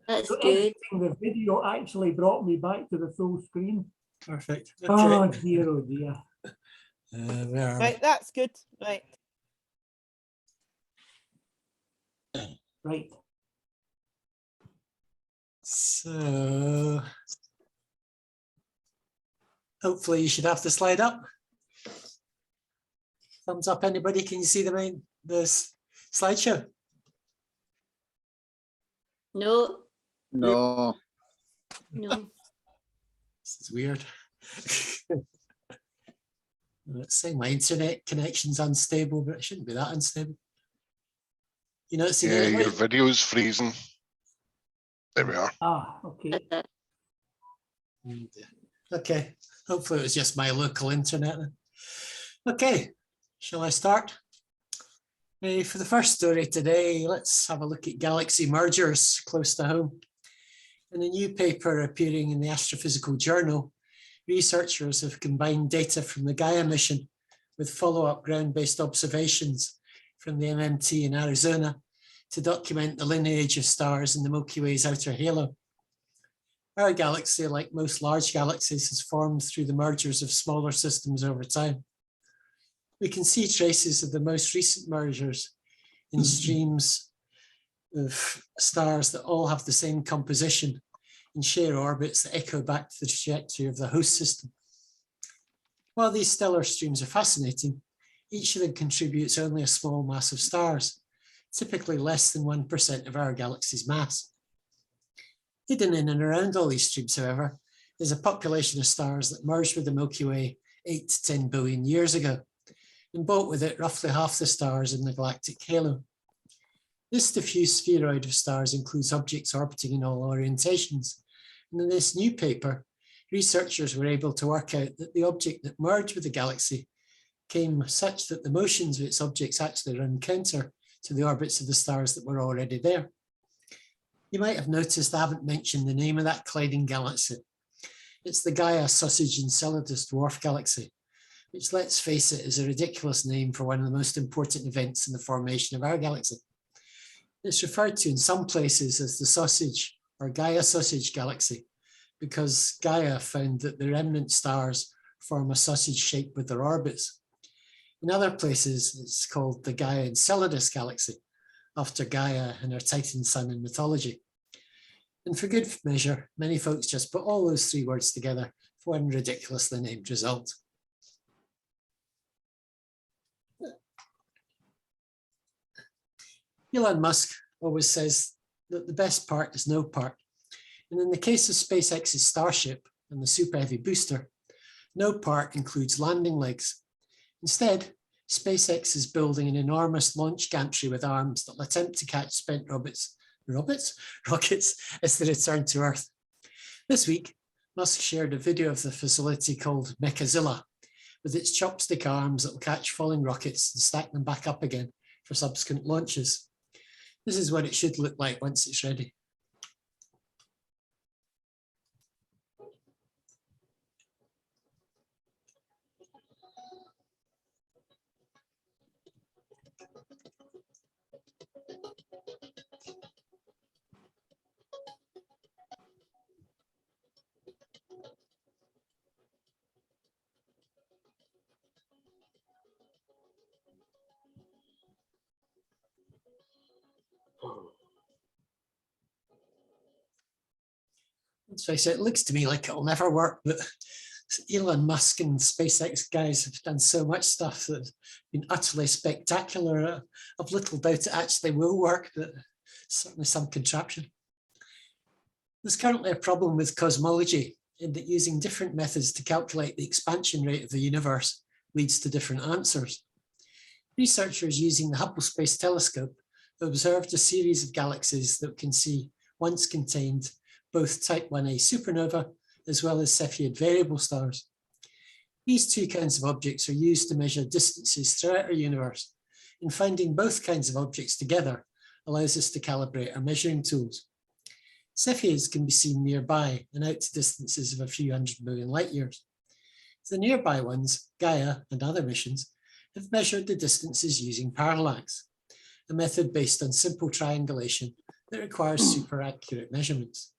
That's So good. editing the video actually brought me back to the full screen. Perfect. Okay. Oh dear, oh dear. Where are Right, that's good. Right. Right. So hopefully you should have the slide up. Thumbs up, anybody? Can you see the slideshow? No, No. no. This is weird. Let's say my internet connection's unstable, but it shouldn't be that unstable. You know, see, Yeah, your video's freezing. There we are. Ah, okay. Okay, hopefully it was just my local internet then. Okay, shall I start? For the first story today, let's have a look at galaxy mergers close to home. In a new paper appearing in the Astrophysical Journal, researchers have combined data from the Gaia mission with follow-up ground-based observations from the MMT in Arizona to document the lineage of stars in the Milky Way's outer halo. Our galaxy, like most large galaxies, has formed through the mergers of smaller systems over time. We can see traces of the most recent mergers in streams of stars that all have the same composition and share orbits that echo back to the trajectory of the host system. While these stellar streams are fascinating, each of them contributes only a small mass of stars, typically less than 1% of our galaxy's mass. Hidden in and around all these streams, however, is a population of stars that merged with the Milky Way 8 to 10 billion years ago, and brought with it roughly half the stars in the galactic halo. This diffuse spheroid of stars includes objects orbiting in all orientations, and in this new paper, researchers were able to work out that the object that merged with the galaxy came such that the motions of its objects actually run counter to the orbits of the stars that were already there. You might have noticed I haven't mentioned the name of that colliding galaxy. It's the Gaia Sausage Enceladus dwarf galaxy, which, let's face it, is a ridiculous name for one of the most important events in the formation of our galaxy. It's referred to in some places as the Sausage or Gaia Sausage Galaxy, because Gaia found that the remnant stars form a sausage shape with their orbits. In other places, it's called the Gaia Enceladus Galaxy, after Gaia and her Titan son in mythology. And for good measure, many folks just put all those three words together for one ridiculously named result. Elon Musk always says that the best part is no part. And in the case of SpaceX's Starship and the Super Heavy booster, no part includes landing legs. Instead, SpaceX is building an enormous launch gantry with arms that will attempt to catch spent rockets as they return to Earth. This week, Musk shared a video of the facility called Mechazilla, with its chopstick arms that will catch falling rockets and stack them back up again for subsequent launches. This is what it should look like once it's ready. Let's face it, it looks to me like it'll never work, but Elon Musk and SpaceX guys have done so much stuff that's been utterly spectacular. I've little doubt it actually will work, but certainly some contraption. There's currently a problem with cosmology in that using different methods to calculate the expansion rate of the universe leads to different answers. Researchers using the Hubble Space Telescope observed a series of galaxies that can see once contained both type 1a supernova as well as Cepheid variable stars. These two kinds of objects are used to measure distances throughout our universe, and finding both kinds of objects together allows us to calibrate our measuring tools. Cepheids can be seen nearby and out to distances of a few 100 million light years. The nearby ones, Gaia and other missions, have measured the distances using parallax, a method based on simple triangulation that requires super accurate measurements.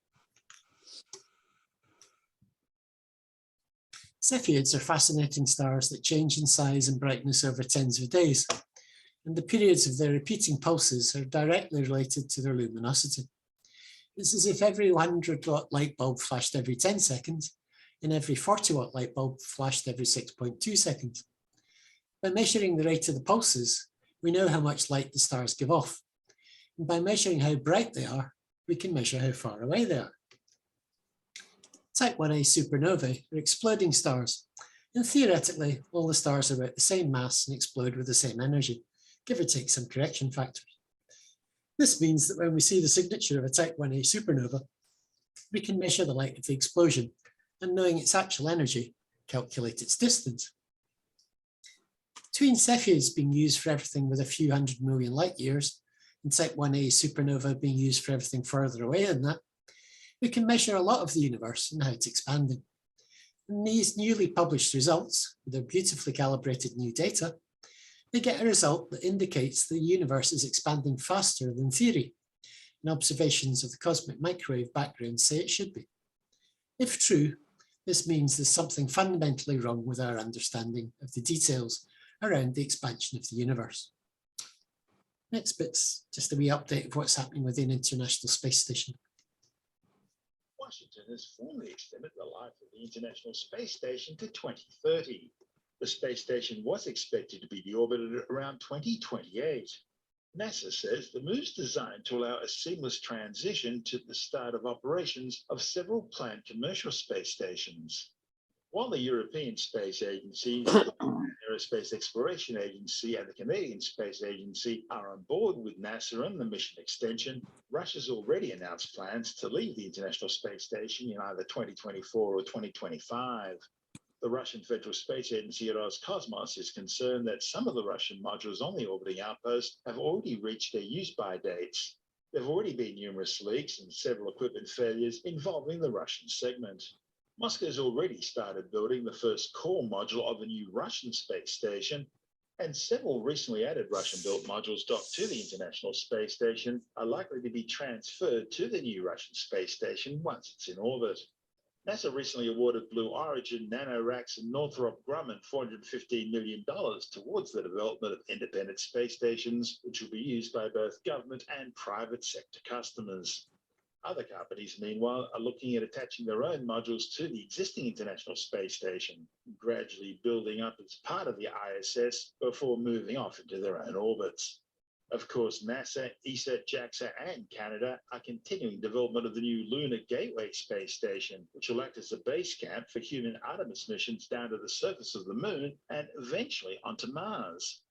Cepheids are fascinating stars that change in size and brightness over tens of days, and the periods of their repeating pulses are directly related to their luminosity. It's as if every 100-watt light bulb flashed every 10 seconds, and every 40-watt light bulb flashed every 6.2 seconds. By measuring the rate of the pulses, we know how much light the stars give off. And by measuring how bright they are, we can measure how far away they are. Type 1a supernovae are exploding stars, and theoretically, all the stars are about the same mass and explode with the same energy, give or take some correction factors. This means that when we see the signature of a type 1a supernova, we can measure the light of the explosion, and knowing its actual energy, calculate its distance. Between Cepheids being used for everything with a few 100 million light years, and type 1a supernova being used for everything further away than that, we can measure a lot of the universe and how it's expanding. And these newly published results, with their beautifully calibrated new data, they get a result that indicates the universe is expanding faster than theory, and observations of the cosmic microwave background say it should be. If true, this means there's something fundamentally wrong with our understanding of the details around the expansion of the universe. Next bit's just a wee update of what's happening with the International Space Station. Washington has formally extended the life of the International Space Station to 2030. The space station was expected to be deorbited around 2028. NASA says the move's designed to allow a seamless transition to the start of operations of several planned commercial space stations. While the European Space Agency, the Aerospace Exploration Agency, and the Canadian Space Agency are on board with NASA and the mission extension, Russia's already announced plans to leave the International Space Station in either 2024 or 2025. The Russian Federal Space Agency Roscosmos is concerned that some of the Russian modules on the orbiting outpost have already reached their use-by dates. There have already been numerous leaks and several equipment failures involving the Russian segment. Moscow has already started building the first core module of a new Russian space station, and several recently added Russian-built modules docked to the International Space Station are likely to be transferred to the new Russian space station once it's in orbit. NASA recently awarded Blue Origin, NanoRacks, and Northrop Grumman $415 million towards the development of independent space stations, which will be used by both government and private sector customers. Other companies, meanwhile, are looking at attaching their own modules to the existing International Space Station, gradually building up as part of the ISS before moving off into their own orbits. Of course, NASA, ESA, JAXA, and Canada are continuing development of the new Lunar Gateway space station, which will act as a base camp for human Artemis missions down to the surface of the Moon and eventually onto Mars.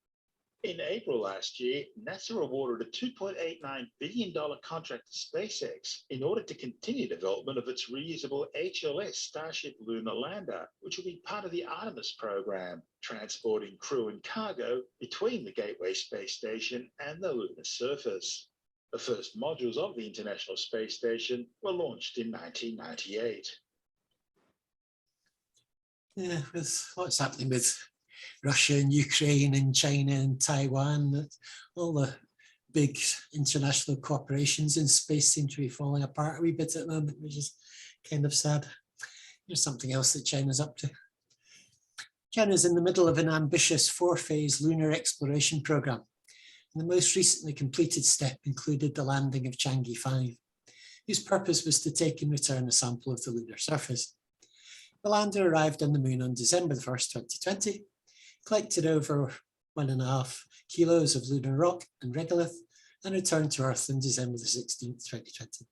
In April last year, NASA awarded a $2.89 billion contract to SpaceX in order to continue development of its reusable HLS Starship lunar lander, which will be part of the Artemis program, transporting crew and cargo between the Gateway space station and the lunar surface. The first modules of the International Space Station were launched in 1998. Yeah, with what's happening with Russia and Ukraine and China and Taiwan, all the big international corporations in space seem to be falling apart a wee bit at the moment, which is kind of sad. Here's something else that China's up to. China's in the middle of an ambitious 4-phase lunar exploration program. And the most recently completed step included the landing of Chang'e 5, whose purpose was to take and return a sample of the lunar surface. The lander arrived on the moon on December 1st, 2020, collected over 1.5 kilos of lunar rock and regolith, and returned to Earth on December 16th, 2020.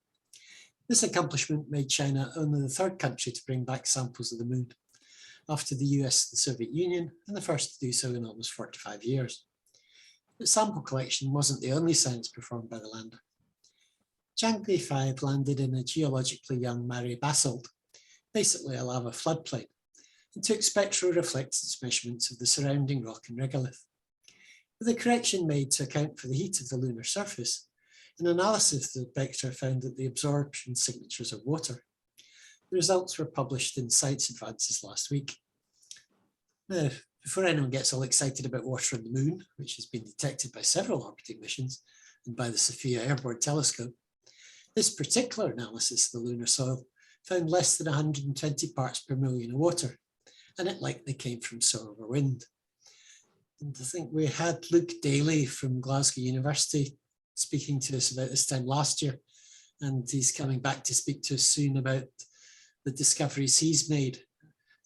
This accomplishment made China only the third country to bring back samples of the moon, after the US and the Soviet Union, and the first to do so in almost 45 years. But sample collection wasn't the only science performed by the lander. Chang'e 5 landed in a geologically young Mare basalt, basically a lava floodplain, and took spectral reflectance measurements of the surrounding rock and regolith. With a correction made to account for the heat of the lunar surface, an analysis of the vector found that the absorption signatures of water. The results were published in Science Advances last week. Now, before anyone gets all excited about water on the moon, which has been detected by several orbiting missions and by the SOFIA Airborne Telescope, This particular analysis of the lunar soil found less than 120 parts per million of water, and it likely came from solar wind. And I think we had Luke Daly from Glasgow University speaking to us about this time last year, and he's coming back to speak to us soon about the discoveries he's made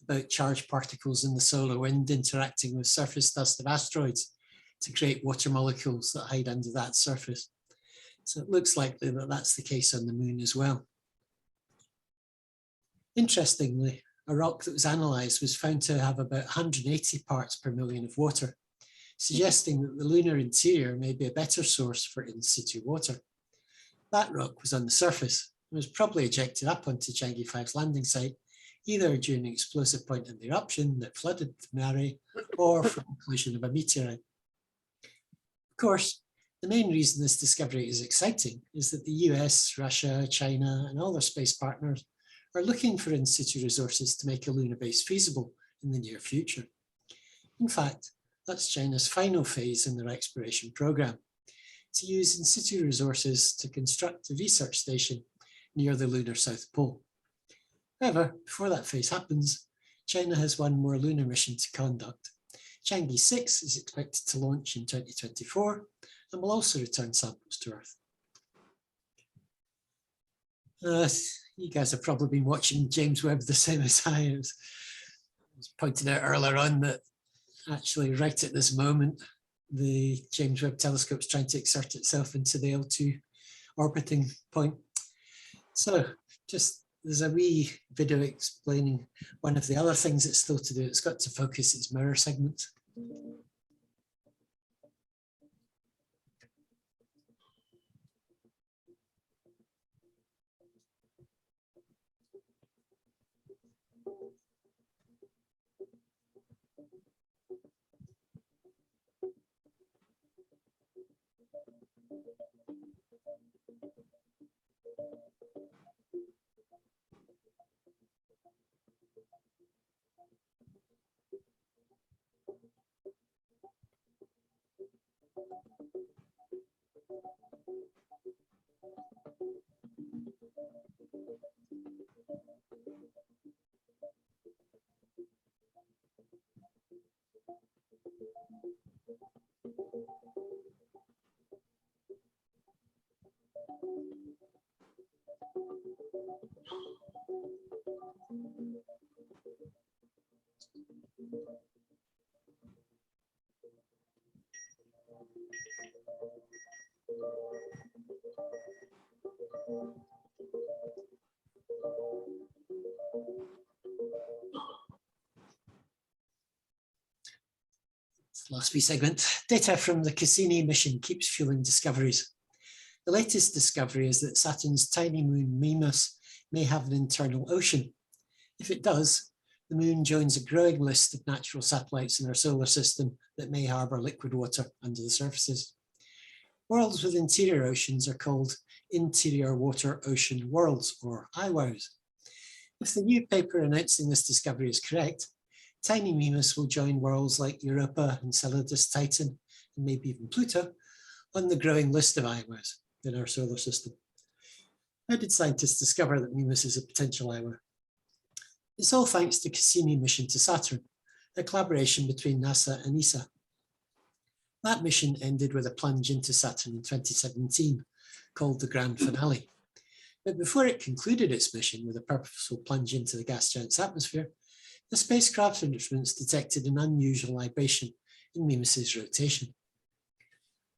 about charged particles in the solar wind interacting with surface dust of asteroids to create water molecules that hide under that surface. So it looks likely that that's the case on the moon as well. Interestingly, a rock that was analysed was found to have about 180 parts per million of water, suggesting that the lunar interior may be a better source for in situ water. That rock was on the surface and was probably ejected up onto Chang'e 5's landing site, either during an explosive point in the eruption that flooded the Mare or from the collision of a meteorite. Of course, the main reason this discovery is exciting is that the US, Russia, China, and all their space partners are looking for in situ resources to make a lunar base feasible in the near future. In fact, that's China's final phase in their exploration program, to use in situ resources to construct a research station near the lunar South Pole. However, before that phase happens, China has one more lunar mission to conduct. Chang'e 6 is expected to launch in 2024 and will also return samples to Earth. You guys have probably been watching James Webb the same as I was pointing out earlier on that actually right at this moment, the James Webb Telescope is trying to exert itself into the L2 orbiting point. So just there's a wee video explaining one of the other things it's still to do. It's got to focus its mirror segment. Last wee segment. Data from the Cassini mission keeps fueling discoveries. The latest discovery is that Saturn's tiny moon Mimas may have an internal ocean. If it does, the moon joins a growing list of natural satellites in our solar system that may harbour liquid water under the surfaces. Worlds with interior oceans are called interior water ocean worlds, or IWOWs. If the new paper announcing this discovery is correct, tiny Mimas will join worlds like Europa, Enceladus, Titan, and maybe even Pluto on the growing list of IWOWs in our solar system. How did scientists discover that Mimas is a potential IWOW? It's all thanks to Cassini mission to Saturn, a collaboration between NASA and ESA. That mission ended with a plunge into Saturn in 2017, called the Grand Finale. But before it concluded its mission with a purposeful plunge into the gas giant's atmosphere, the spacecraft's instruments detected an unusual libration in Mimas's rotation.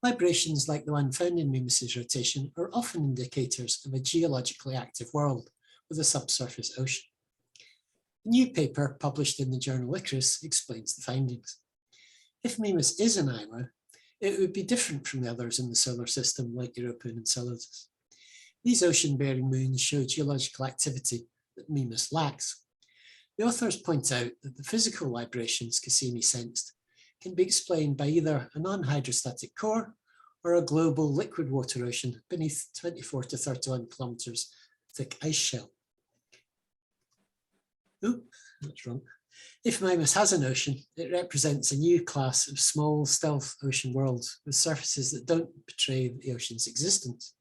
Librations like the one found in Mimas's rotation are often indicators of a geologically active world with a subsurface ocean. A new paper published in the journal Icarus explains the findings. If Mimas is an IWOW, it would be different from the others in the solar system like Europa and Enceladus. These ocean-bearing moons show geological activity that Mimas lacks. The authors point out that the physical librations Cassini sensed can be explained by either a non-hydrostatic core or a global liquid water ocean beneath 24 to 31 kilometers thick ice shell. Oop, that's wrong. If Mimas has an ocean, it represents a new class of small stealth ocean worlds with surfaces that don't betray the ocean's existence.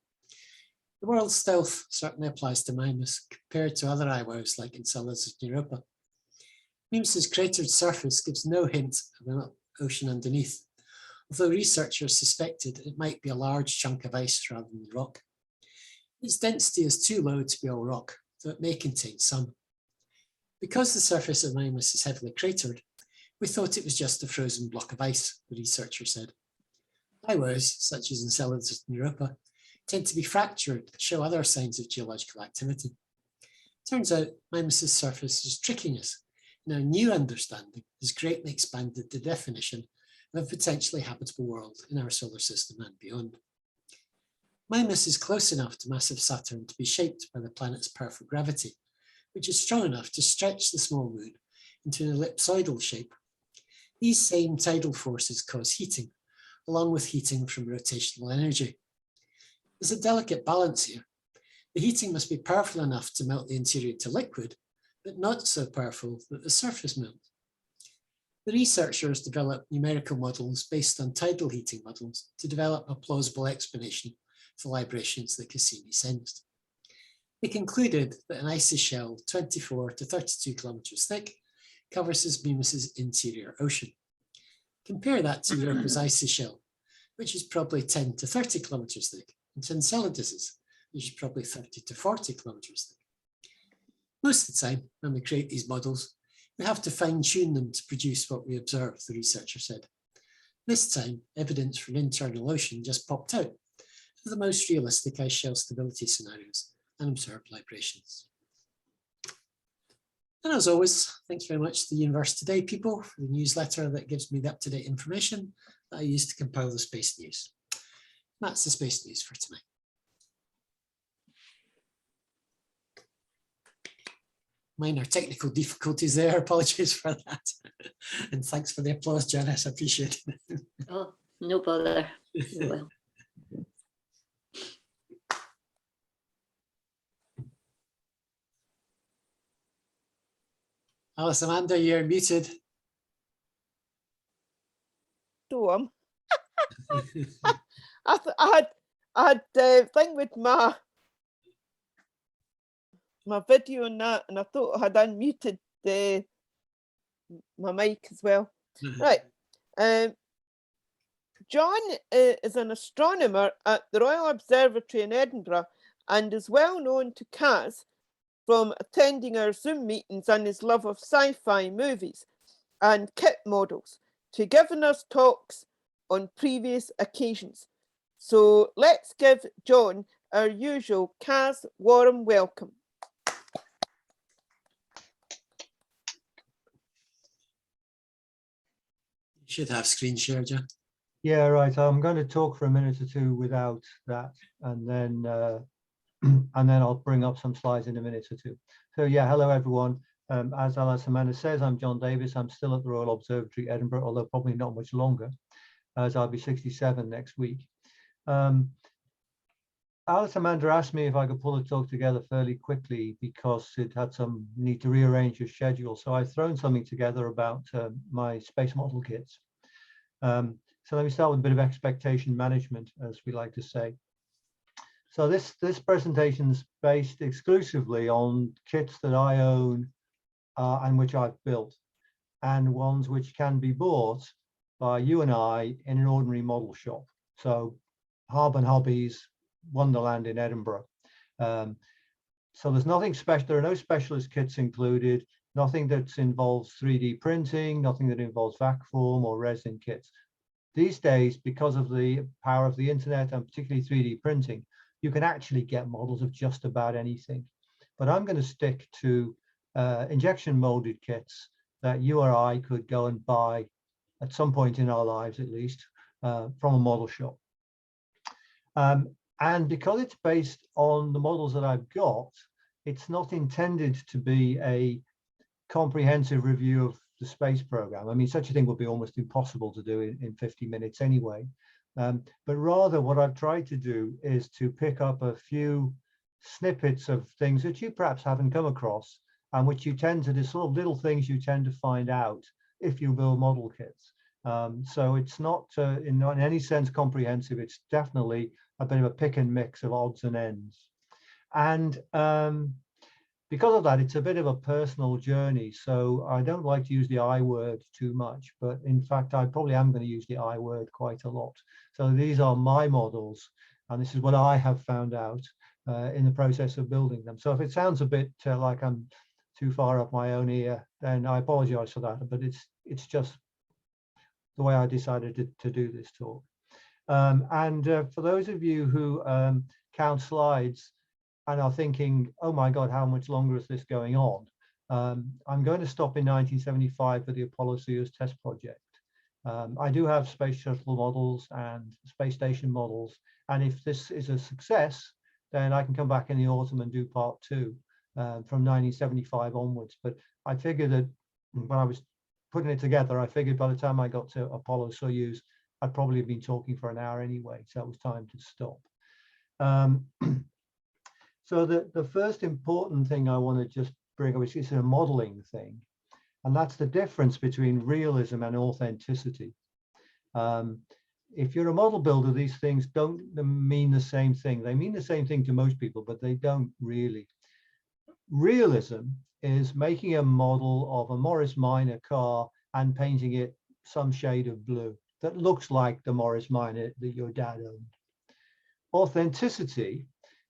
The world's stealth certainly applies to Mimas compared to other IWOWs like Enceladus and Europa. Mimas's cratered surface gives no hint of an ocean underneath, although researchers suspected it might be a large chunk of ice rather than rock. Its density is too low to be all rock, though it may contain some. Because the surface of Mimas is heavily cratered, we thought it was just a frozen block of ice, the researcher said. IWOWs, such as Enceladus and Europa, tend to be fractured and show other signs of geological activity. Turns out Mimas's surface is tricking us, and our new understanding has greatly expanded the definition of a potentially habitable world in our solar system and beyond. Mimas is close enough to massive Saturn to be shaped by the planet's powerful gravity, which is strong enough to stretch the small moon into an ellipsoidal shape. These same tidal forces cause heating, along with heating from rotational energy. There's a delicate balance here. The heating must be powerful enough to melt the interior to liquid, but not so powerful that the surface melts. The researchers developed numerical models based on tidal heating models to develop a plausible explanation for the vibrations that Cassini sensed. They concluded that an icy shell 24 to 32 kilometers thick covers Mimas's interior ocean. Compare that to Europa's icy shell, which is probably 10 to 30 kilometers thick, and to Enceladus's, which is probably 30 to 40 kilometers thick. Most of the time, when we create these models, we have to fine-tune them to produce what we observe, the researcher said. This time, evidence from internal ocean just popped out for the most realistic ice shell stability scenarios and observed vibrations. And as always, thanks very much to the Universe Today people for the newsletter that gives me the up-to-date information that I use to compile the space news. That's the space news for tonight. Minor technical difficulties there, apologies for that. And thanks for the applause, Janice, I appreciate it. Oh, no bother. Oh, well. Alice Amanda, you're muted. Storm. I had thing with my video and that, and I thought I had unmuted my mic as well. Right. John is an astronomer at the Royal Observatory in Edinburgh and is well known to Kaz from attending our Zoom meetings and his love of sci-fi movies and kit models, to giving us talks on previous occasions. So let's give John our usual Kaz warm welcome. You should have screen share, John. Yeah, right. I'm going to talk for a minute or two without that, and then I'll bring up some slides in a minute or two. So yeah, hello everyone. As Alice Amanda says, I'm John Davis. I'm still at the Royal Observatory, Edinburgh, although probably not much longer, as I'll be 67 next week. Alice Amanda asked me if I could pull the talk together fairly quickly because it had some need to rearrange your schedule. So I've thrown something together about my space model kits. So let me start with a bit of expectation management, as we like to say. So this presentation is based exclusively on kits that I own and which I've built, and ones which can be bought by you and I in an ordinary model shop. So Harban Hobbies, Wonderland in Edinburgh. So there's nothing special. There are no specialist kits included. Nothing that involves 3D printing. Nothing that involves vac form or resin kits. These days, because of the power of the internet and particularly 3D printing, you can actually get models of just about anything. But I'm going to stick to injection molded kits that you or I could go and buy at some point in our lives, at least, from a model shop. And because it's based on the models that I've got, it's not intended to be a comprehensive review of the space program. I mean, such a thing would be almost impossible to do in 50 minutes anyway. But rather what I've tried to do is to pick up a few snippets of things that you perhaps haven't come across, and which you tend to, the sort of little things you tend to find out if you build model kits. So it's not in any sense comprehensive. It's definitely a bit of a pick and mix of odds and ends. And because of that, it's a bit of a personal journey. So I don't like to use the I word too much, but in fact, I probably am going to use the I word quite a lot. So these are my models, and this is what I have found out in the process of building them. So if it sounds a bit like I'm too far up my own ear, then I apologize for that, but it's just the way I decided to do this talk. For those of you who count slides and are thinking, oh my God, how much longer is this going on? I'm going to stop in 1975 for the Apollo-Soyuz test project. I do have space shuttle models and space station models. And if this is a success, then I can come back in the autumn and do part 2 from 1975 onwards. But I figured that when I was putting it together, I figured by the time I got to Apollo-Soyuz, I'd probably have been talking for an hour anyway, so it was time to stop. So the first important thing I want to just bring up is a modeling thing, and that's the difference between realism and authenticity. If you're a model builder, these things don't mean the same thing. They mean the same thing to most people, but they don't really. Realism is making a model of a Morris Minor car and painting it some shade of blue that looks like the Morris Minor that your dad owned. Authenticity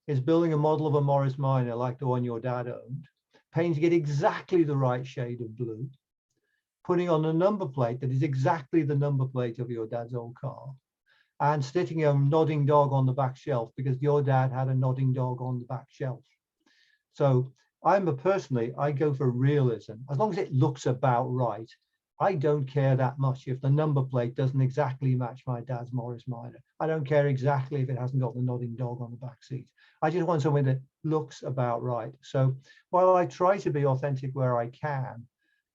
is building a model of a Morris Minor like the one your dad owned, painting it exactly the right shade of blue, putting on a number plate that is exactly the number plate of your dad's old car, and sticking a nodding dog on the back shelf because your dad had a nodding dog on the back shelf. So I go for realism. As long as it looks about right, I don't care that much if the number plate doesn't exactly match my dad's Morris Minor. I don't care exactly if it hasn't got the nodding dog on the back seat. I just want something that looks about right. So while I try to be authentic where I can,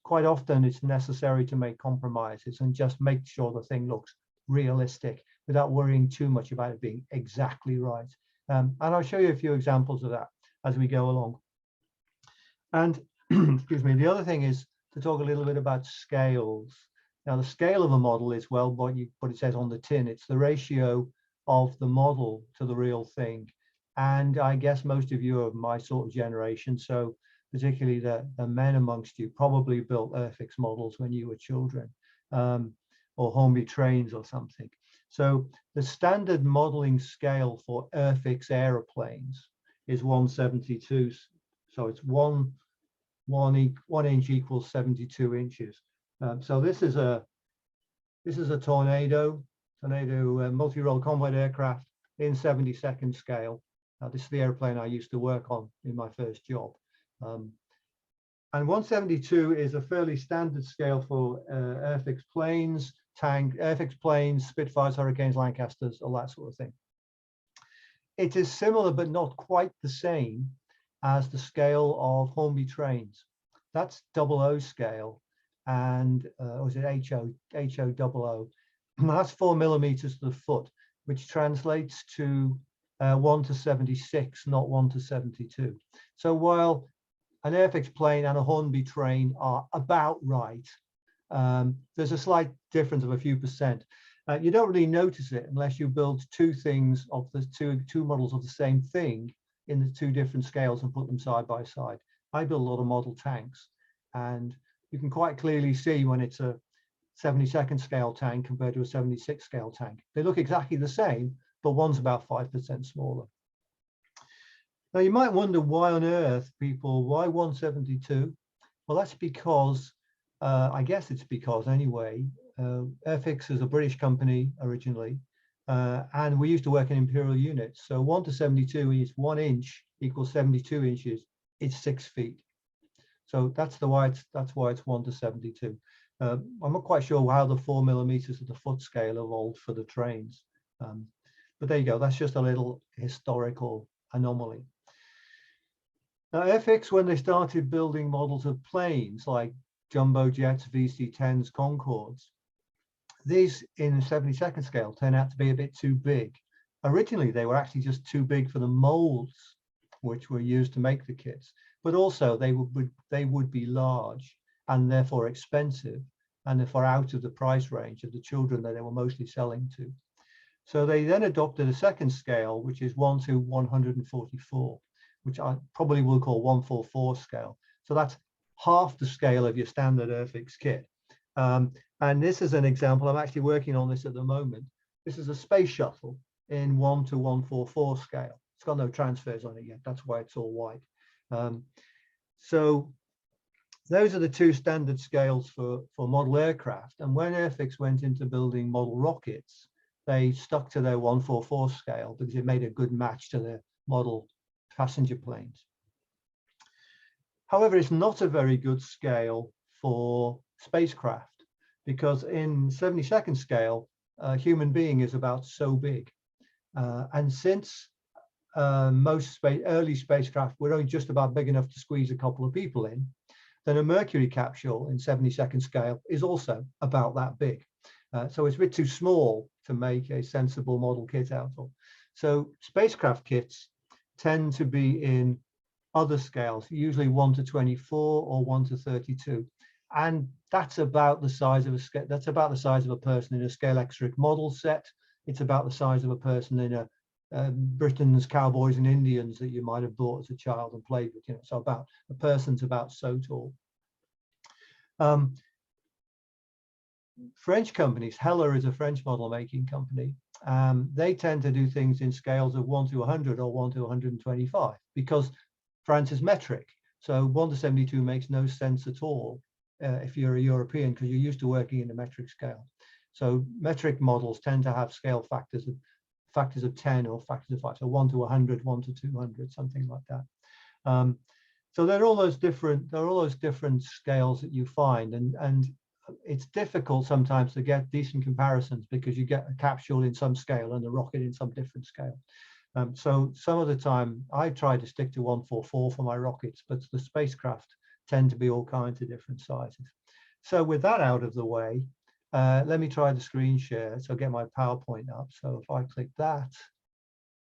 quite often it's necessary to make compromises and just make sure the thing looks realistic without worrying too much about it being exactly right. And I'll show you a few examples of that as we go along. And excuse me, the other thing is to talk a little bit about scales. Now, the scale of a model is, well, what it says on the tin. It's the ratio of the model to the real thing. And I guess most of you are my sort of generation, so particularly the men amongst you probably built Earthix models when you were children, or Hornby trains or something. So the standard modeling scale for Earthix aeroplanes is 1/72. So it's one inch equals 72 inches. So this is a tornado multi-role convoy aircraft in 70-second scale. Now, this is the airplane I used to work on in my first job. And 1/72 is a fairly standard scale for Airfix planes, Airfix planes, Spitfires, Hurricanes, Lancasters, all that sort of thing. It is similar, but not quite the same as the scale of Hornby trains. That's 00 scale, and or is it HO00? That's 4 millimeters to the foot, which translates to 1/76, not 1/72. So while an Airfix plane and a Hornby train are about right, there's a slight difference of a few percent. You don't really notice it unless you build two things of the two models of the same thing in the two different scales and put them side by side. I build a lot of model tanks, and you can quite clearly see when it's a 72nd scale tank compared to a 76 scale tank. They look exactly the same, but one's about 5% smaller. Now you might wonder why on earth why 1/72? Well, that's because, I guess it's because anyway, Airfix is a British company originally, and we used to work in imperial units. So 1/72 is 1 inch equals 72 inches. It's 6 feet. So that's why it's 1/72. I'm not quite sure how the 4 millimeters of the foot scale evolved for the trains. But there you go. That's just a little historical anomaly. Now, Airfix, when they started building models of planes like jumbo jets, VC-10s, Concords, these in 72nd scale turn out to be a bit too big. Originally, they were actually just too big for the molds which were used to make the kits, but also they would be large and therefore expensive, and therefore out of the price range of the children that they were mostly selling to. So they then adopted a second scale, which is 1/144. which I probably will call 144 scale. So that's half the scale of your standard Earthix kit. And this is an example. I'm actually working on this at the moment. This is a space shuttle in 1 to 144 scale. It's got no transfers on it yet. That's why it's all white. So those are the two standard scales for model aircraft. And when Airfix went into building model rockets, they stuck to their 144 scale because it made a good match to their model passenger planes. However, it's not a very good scale for spacecraft, because in 72nd scale, a human being is about so big. And since most early spacecraft were only just about big enough to squeeze a couple of people in, then a Mercury capsule in 72nd scale is also about that big. So it's a bit too small to make a sensible model kit out of. So spacecraft kits tend to be in other scales, usually 1 to 24 or 1 to 32. And that's about the size of a person in a Scalextric model set. It's about the size of a person in a Britain's Cowboys and Indians that you might have bought as a child and played with, so about a person's about so tall. French companies, Heller is a French model making company. They tend to do things in scales of 1 to 100 or 1 to 125 because France is metric. So 1 to 72 makes no sense at all if you're a European, because you're used to working in a metric scale. So metric models tend to have scale factors of 10 or factors of 5, so 1 to 100, 1 to 200, something like that. So there are all those different scales that you find, and it's difficult sometimes to get decent comparisons because you get a capsule in some scale and a rocket in some different scale. So some of the time I try to stick to 144 for my rockets, but the spacecraft tend to be all kinds of different sizes. So with that out of the way, let me try the screen share. So get my PowerPoint up. So if I click that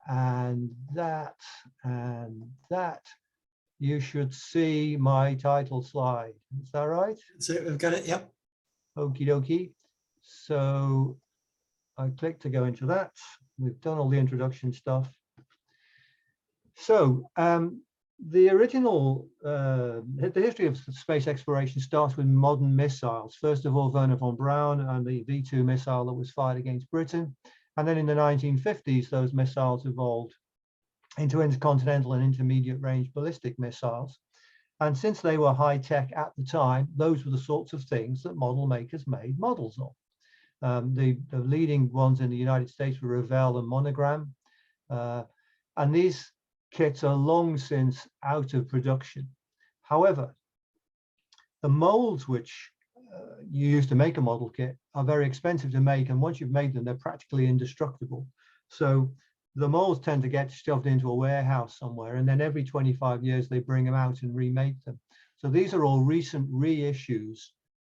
and that and that, you should see my title slide. Is that right? So we've got it, yep. Okie dokie. So I click to go into that. We've done all the introduction stuff. So the original, the history of space exploration starts with modern missiles. First of all, Wernher von Braun and the V2 missile that was fired against Britain. And then in the 1950s, those missiles evolved into intercontinental and intermediate range ballistic missiles. And since they were high tech at the time, those were the sorts of things that model makers made models of. The leading ones in the United States were Revell and Monogram. And these kits are long since out of production. However, the molds which you use to make a model kit are very expensive to make, and once you've made them, they're practically indestructible. So the molds tend to get shoved into a warehouse somewhere, and then every 25 years they bring them out and remake them. So these are all recent reissues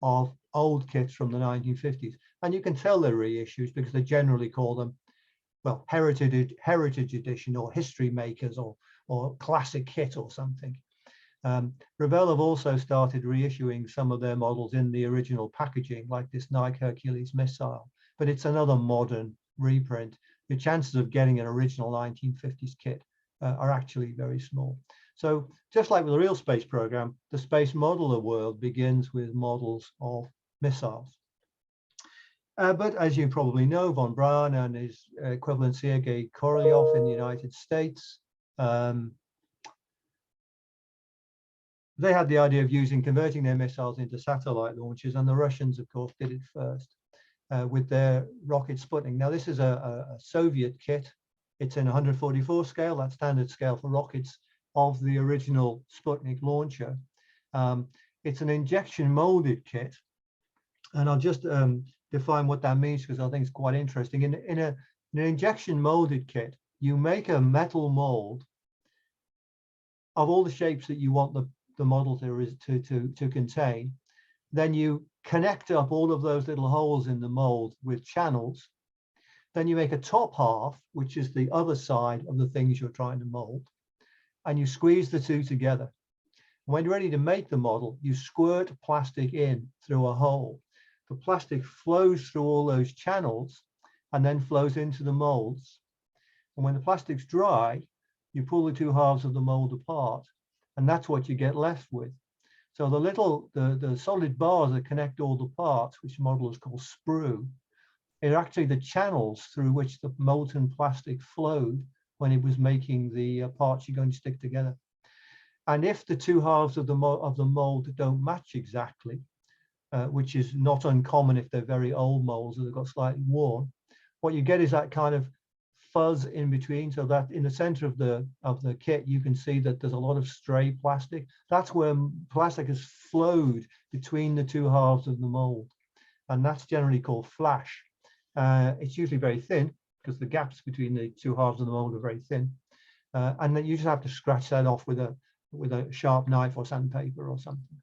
of old kits from the 1950s, and you can tell they're reissues because they generally call them, well, heritage edition or history makers or classic kit or something. Revell have also started reissuing some of their models in the original packaging, like this Nike Hercules missile, but it's another modern reprint. The chances of getting an original 1950s kit are actually very small. So just like with the real space program, the space modeler world begins with models of missiles. But as you probably know, von Braun and his equivalent Sergei Korolyov in the United States, they had the idea of converting their missiles into satellite launches, and the Russians, of course, did it first with their rocket Sputnik. Now, this is a Soviet kit. It's in 144 scale, that's standard scale for rockets of the original Sputnik launcher. It's an injection molded kit, and I'll just define what that means because I think it's quite interesting. In an injection molded kit, you make a metal mold of all the shapes that you want the model to contain. Then you connect up all of those little holes in the mold with channels. Then you make a top half, which is the other side of the things you're trying to mold, and you squeeze the two together. When you're ready to make the model, you squirt plastic in through a hole. The plastic flows through all those channels and then flows into the molds. And when the plastic's dry, you pull the two halves of the mold apart, and that's what you get left with. So the solid bars that connect all the parts, which modelers call sprue, are actually the channels through which the molten plastic flowed when it was making the parts you're going to stick together. And if the two halves of the mold don't match exactly, which is not uncommon if they're very old molds that have got slightly worn, what you get is that kind of fuzz in between, so that in the center of the kit you can see that there's a lot of stray plastic. That's where plastic has flowed between the two halves of the mold, and that's generally called flash. It's usually very thin because the gaps between the two halves of the mold are very thin, and then you just have to scratch that off with a sharp knife or sandpaper or something.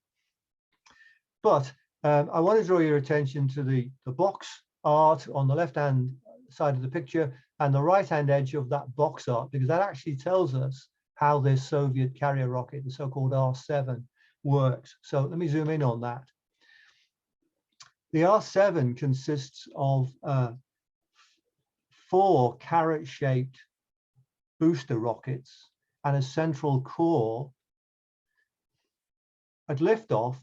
But I want to draw your attention to the box art on the left hand side of the picture and the right hand edge of that box art, because that actually tells us how this Soviet carrier rocket, the so-called R7, works. So let me zoom in on that. The R7 consists of 4 carrot-shaped booster rockets and a central core. At liftoff,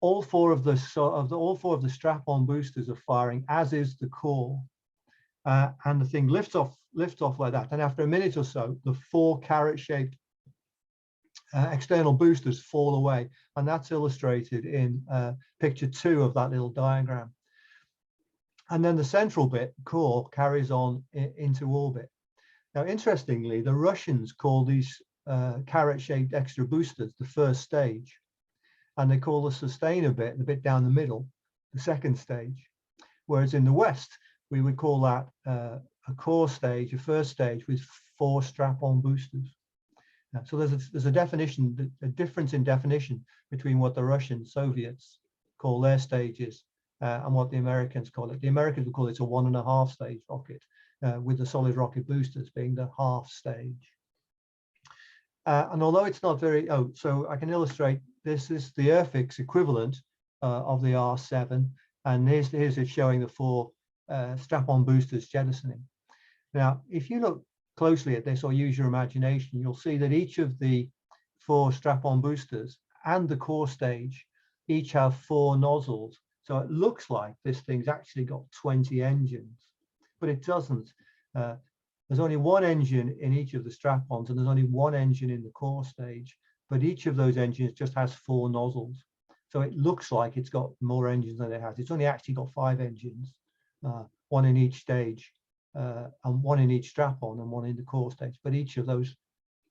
all four of the strap-on boosters are firing, as is the core. And the thing lifts off like that. And after a minute or so, the 4 carrot-shaped external boosters fall away. And that's illustrated in picture 2 of that little diagram. And then the central bit, core, carries on into orbit. Now, interestingly, the Russians call these carrot-shaped extra boosters the first stage. And they call the sustainer bit, the bit down the middle, the second stage. Whereas in the West, we would call that a core stage, a first stage with 4 strap-on boosters. So there's a definition, a difference in definition between what the Russian Soviets call their stages and what the Americans call it. The Americans would call it a 1.5 stage rocket, with the solid rocket boosters being the half stage. And although it's not very, so I can illustrate, this is the Airfix equivalent of the R7, and here's it showing the 4 strap-on boosters jettisoning. Now, if you look closely at this or use your imagination, you'll see that each of the 4 strap-on boosters and the core stage each have 4 nozzles. So it looks like this thing's actually got 20 engines, but it doesn't. There's only 1 engine in each of the strap-ons, and there's only 1 engine in the core stage, but each of those engines just has 4 nozzles. So it looks like it's got more engines than it has. It's only actually got 5 engines, 1 in each stage, and 1 in each strap-on and 1 in the core stage, but each of those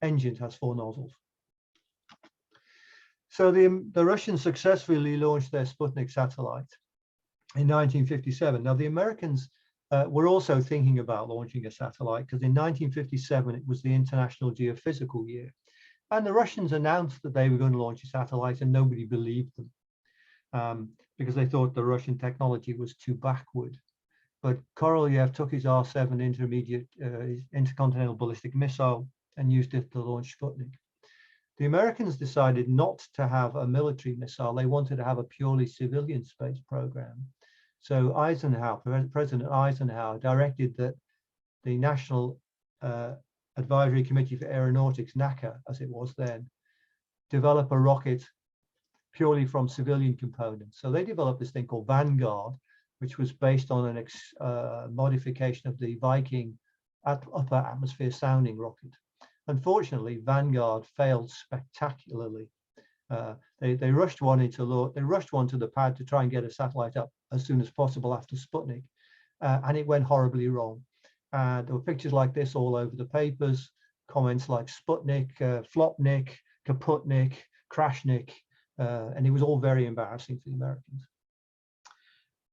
engines has 4 nozzles. So the Russians successfully launched their Sputnik satellite in 1957. Now, the Americans were also thinking about launching a satellite, because in 1957 it was the International Geophysical Year, and the Russians announced that they were going to launch a satellite, and nobody believed them because they thought the Russian technology was too backward. But Korolev took his R7 intercontinental ballistic missile and used it to launch Sputnik. The Americans decided not to have a military missile. They wanted to have a purely civilian space program. So President Eisenhower directed that the National Advisory Committee for Aeronautics, NACA, as it was then, develop a rocket purely from civilian components. So they developed this thing called Vanguard, which was based on a modification of the Viking upper atmosphere sounding rocket. Unfortunately, Vanguard failed spectacularly. They rushed one to the pad to try and get a satellite up as soon as possible after Sputnik, and it went horribly wrong. There were pictures like this all over the papers, comments like Sputnik, Flopnik, Kaputnik, Crashnik, and it was all very embarrassing for the Americans.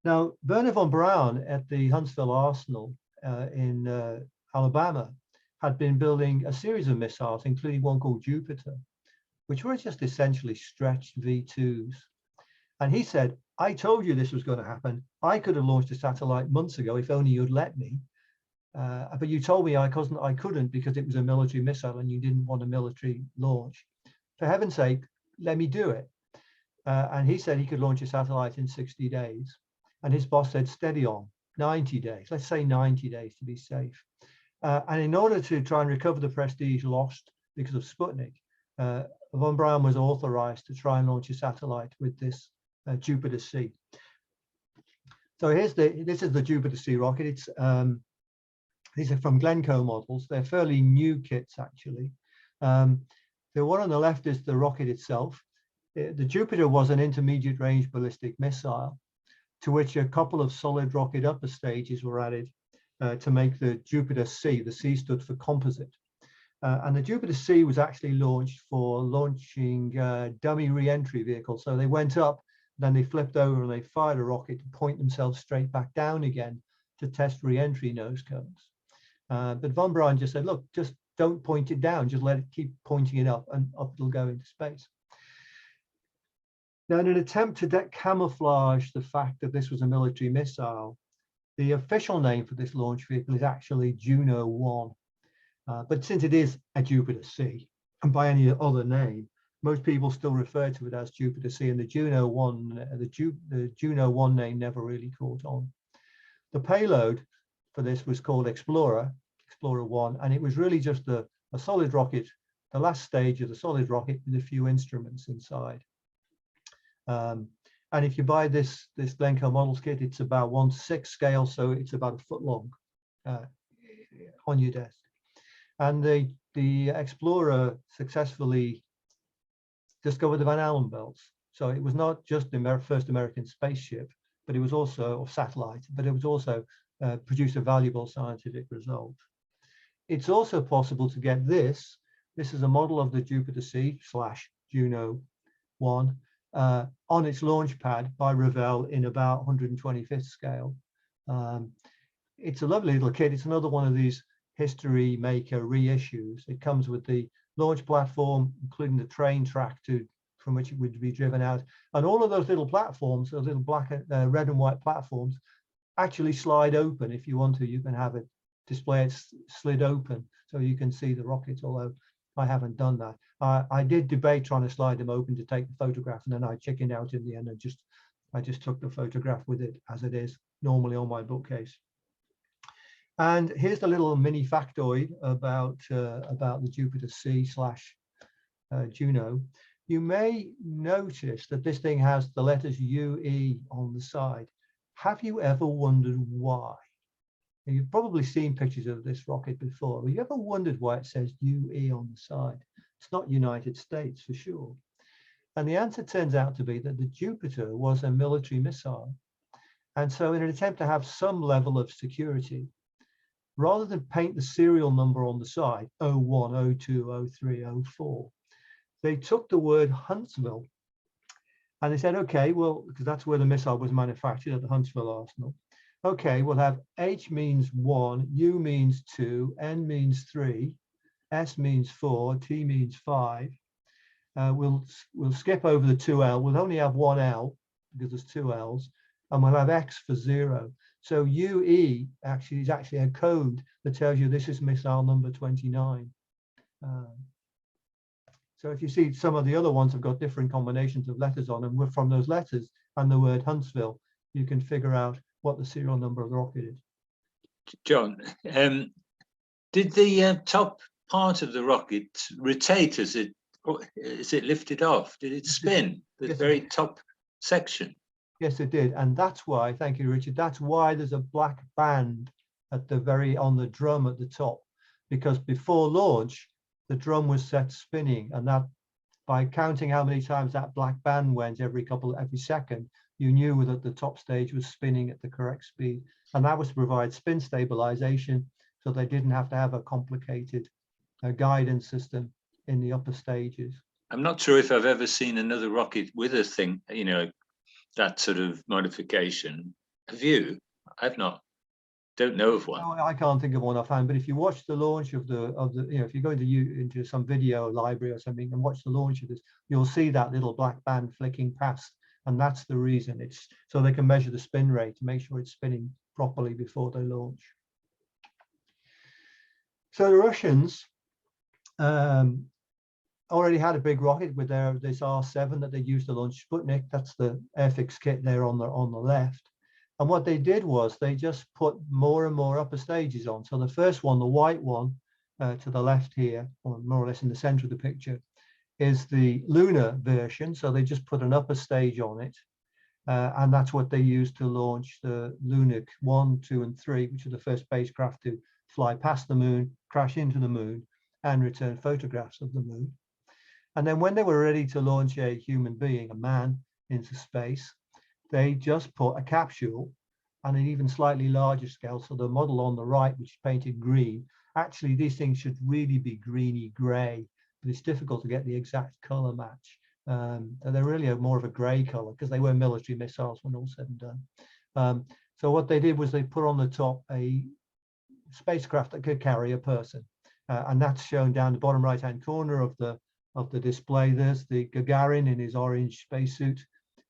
Now, Werner von Braun at the Huntsville Arsenal in Alabama had been building a series of missiles, including one called Jupiter, which were just essentially stretched V2s. And he said, I told you this was going to happen. I could have launched a satellite months ago if only you'd let me. But you told me I couldn't because it was a military missile and you didn't want a military launch. For heaven's sake, let me do it. And he said he could launch a satellite in 60 days. And his boss said, steady on, 90 days. Let's say 90 days to be safe. And in order to try and recover the prestige lost because of Sputnik, von Braun was authorized to try and launch a satellite with this Jupiter C. So this is the Jupiter C rocket. It's these are from Glencoe models. They're fairly new kits, actually. The one on the left is the rocket itself. The Jupiter was an intermediate range ballistic missile to which a couple of solid rocket upper stages were added to make the Jupiter C. The C stood for composite. And the Jupiter C was actually launched for launching dummy re-entry vehicles. So they went up, then they flipped over and they fired a rocket to point themselves straight back down again to test re-entry nose cones. But von Braun just said, look, just don't point it down, just let it keep pointing it up, and up it'll go into space. Now, in an attempt to camouflage the fact that this was a military missile, the official name for this launch vehicle is actually Juno 1. But since it is a Jupiter C, and by any other name, most people still refer to it as Jupiter C, and the Juno 1 name never really caught on. The payload for this was called Explorer 1, and it was really just a solid rocket, the last stage of the solid rocket with a few instruments inside. And if you buy this Glencoe models kit, it's about 1:6 scale, so it's about a foot long on your desk. And the Explorer successfully discovered the Van Allen belts. So it was not just the first American spaceship, but it was also, or satellite, but it was also produced a valuable scientific result. It's also possible to get this. This is a model of the Jupiter C / Juno 1 on its launch pad by Revell in about 125th scale. It's a lovely little kit. It's another one of these history maker reissues. It comes with the launch platform, including the train track from which it would be driven out. And all of those little platforms, those little black, red and white platforms, actually slide open. If you want to, you can have it display it slid open so you can see the rockets, although I haven't done that. I did debate trying to slide them open to take the photograph, and then I chickened out in the end and I just took the photograph with it as it is normally on my bookcase. And here's the little mini factoid about the Jupiter C / Juno. You may notice that this thing has the letters UE on the side. Have you ever wondered why? Now, you've probably seen pictures of this rocket before. Have you ever wondered why it says UE on the side? It's not United States for sure. And the answer turns out to be that the Jupiter was a military missile. And so in an attempt to have some level of security, rather than paint the serial number on the side, 01, 02, 03, 04, they took the word Huntsville and they said, okay, well, because that's where the missile was manufactured, at the Huntsville Arsenal. Okay, we'll have H means 1, U means 2, N means 3, S means 4, T means 5. We'll skip over the 2L. We'll only have 1L because there's 2 L's, and we'll have X for 0. So UE actually is actually a code that tells you this is missile number 29. So if you see some of the other ones have got different combinations of letters on them, from those letters and the word Huntsville, you can figure out what the serial number of the rocket is. John, did the top part of the rocket rotate as it lifted off? Did it spin, the very top section? Yes, it did. And that's why, thank you, Richard, that's why there's a black band at on the drum at the top, because before launch, the drum was set spinning, and that by counting how many times that black band went every second, you knew that the top stage was spinning at the correct speed. And that was to provide spin stabilization, so they didn't have to have a complicated guidance system in the upper stages. I'm not sure if I've ever seen another rocket with a thing, that sort of modification. Have you? I've not. Don't know of one. No, I can't think of one offhand, but if you watch the launch of the if you go into some video library or something and watch the launch of this, you'll see that little black band flicking past, and that's the reason. It's so they can measure the spin rate to make sure it's spinning properly before they launch. So the Russians already had a big rocket with this R7 that they used to launch Sputnik. That's the airfix kit there on the left. And what they did was they just put more and more upper stages on. So the first one, the white one to the left here, or more or less in the center of the picture, is the lunar version. So they just put an upper stage on it. And that's what they used to launch the Lunar 1, 2, and 3, which are the first spacecraft to fly past the moon, crash into the moon, and return photographs of the moon. And then when they were ready to launch a human being, a man, into space, they just put a capsule on an even slightly larger scale. So the model on the right, which is painted green, actually these things should really be greeny gray, but it's difficult to get the exact color match. They're really more of a gray color because they were military missiles when all said and done. So what they did was they put on the top a spacecraft that could carry a person, and that's shown down the bottom right hand corner of the display. There's the Gagarin in his orange spacesuit,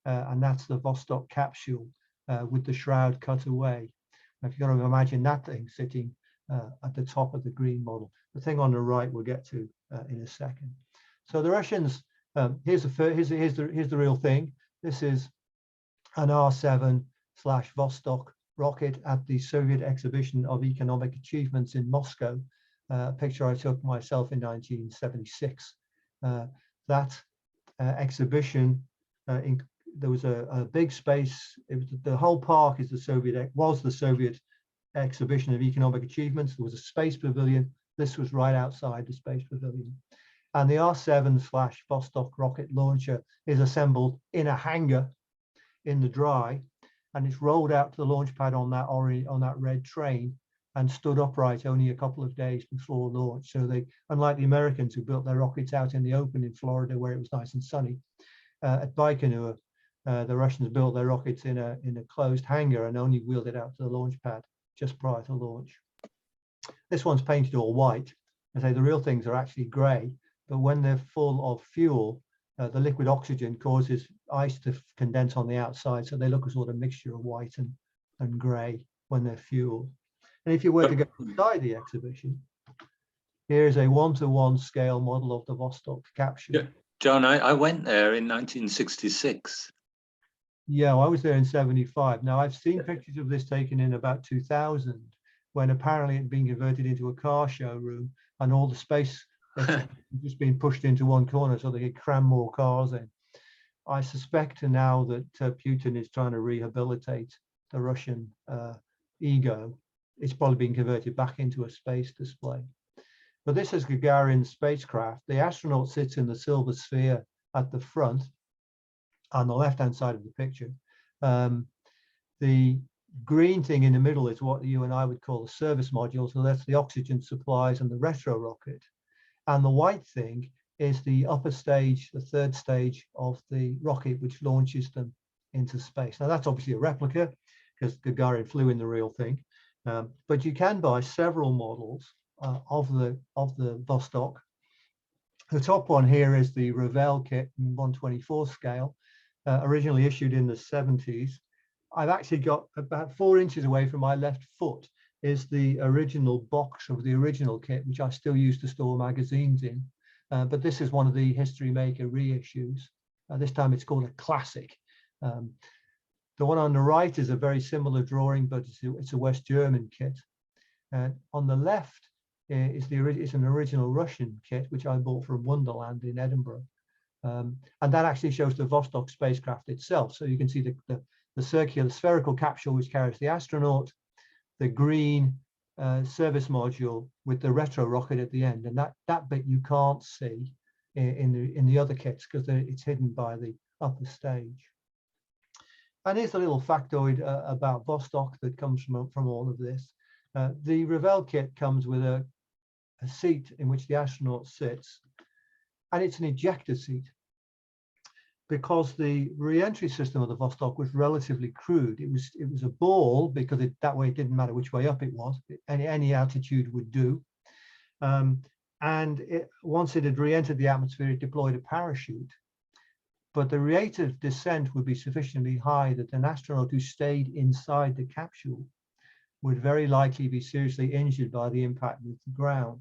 and that's the Vostok capsule with the shroud cut away. Now, if you've got to imagine that thing sitting at the top of the green model. The thing on the right we'll get to in a second. So the Russians, here's the real thing. This is an R7/Vostok rocket at the Soviet Exhibition of Economic Achievements in Moscow. A picture I took myself in 1976. That exhibition, there was a big space. It was the whole park is the Soviet Exhibition of Economic Achievements. There was a space pavilion. This was right outside the space pavilion. And the R7/Vostok rocket launcher is assembled in a hangar in the dry, and it's rolled out to the launch pad on that red train and stood upright only a couple of days before launch. So they, unlike the Americans who built their rockets out in the open in Florida where it was nice and sunny, at Baikonur, the Russians built their rockets in a closed hangar and only wheeled it out to the launch pad just prior to launch. This one's painted all white. I say the real things are actually gray, but when they're full of fuel, the liquid oxygen causes ice to condense on the outside, so they look a sort of mixture of white and gray when they're fueled. And if you were to go inside the exhibition, here's a 1:1 scale model of the Vostok capsule. Yeah. John, I went there in 1966. Yeah, I was there in 75. Now, I've seen pictures of this taken in about 2000, when apparently it had been converted into a car showroom and all the space had just been pushed into one corner so they could cram more cars in. I suspect now that Putin is trying to rehabilitate the Russian ego. It's probably been converted back into a space display. But this is Gagarin's spacecraft. The astronaut sits in the silver sphere at the front on the left-hand side of the picture. The green thing in the middle is what you and I would call a service module. So that's the oxygen supplies and the retro rocket. And the white thing is the upper stage, the third stage of the rocket, which launches them into space. Now that's obviously a replica because Gagarin flew in the real thing. But you can buy several models of the Vostok. The top one here is the Revell kit in 1/24 scale, originally issued in the 70s. I've actually got about 4 inches away from my left foot is the original box of the original kit, which I still use to store magazines in. But this is one of the History Maker reissues. This time it's called a classic. The one on the right is a very similar drawing, but it's a West German kit. On the left is an original Russian kit, which I bought from Wonderland in Edinburgh. And that actually shows the Vostok spacecraft itself. So you can see the circular spherical capsule, which carries the astronaut, the green service module with the retro rocket at the end. And that bit you can't see in the other kits because it's hidden by the upper stage. And here's a little factoid about Vostok that comes from all of this. The Revell kit comes with a seat in which the astronaut sits, and it's an ejector seat because the re-entry system of the Vostok was relatively crude. It was a ball because that way it didn't matter which way up it was. Any altitude would do. Once it had re-entered the atmosphere, it deployed a parachute. But the rate of descent would be sufficiently high that an astronaut who stayed inside the capsule would very likely be seriously injured by the impact with the ground.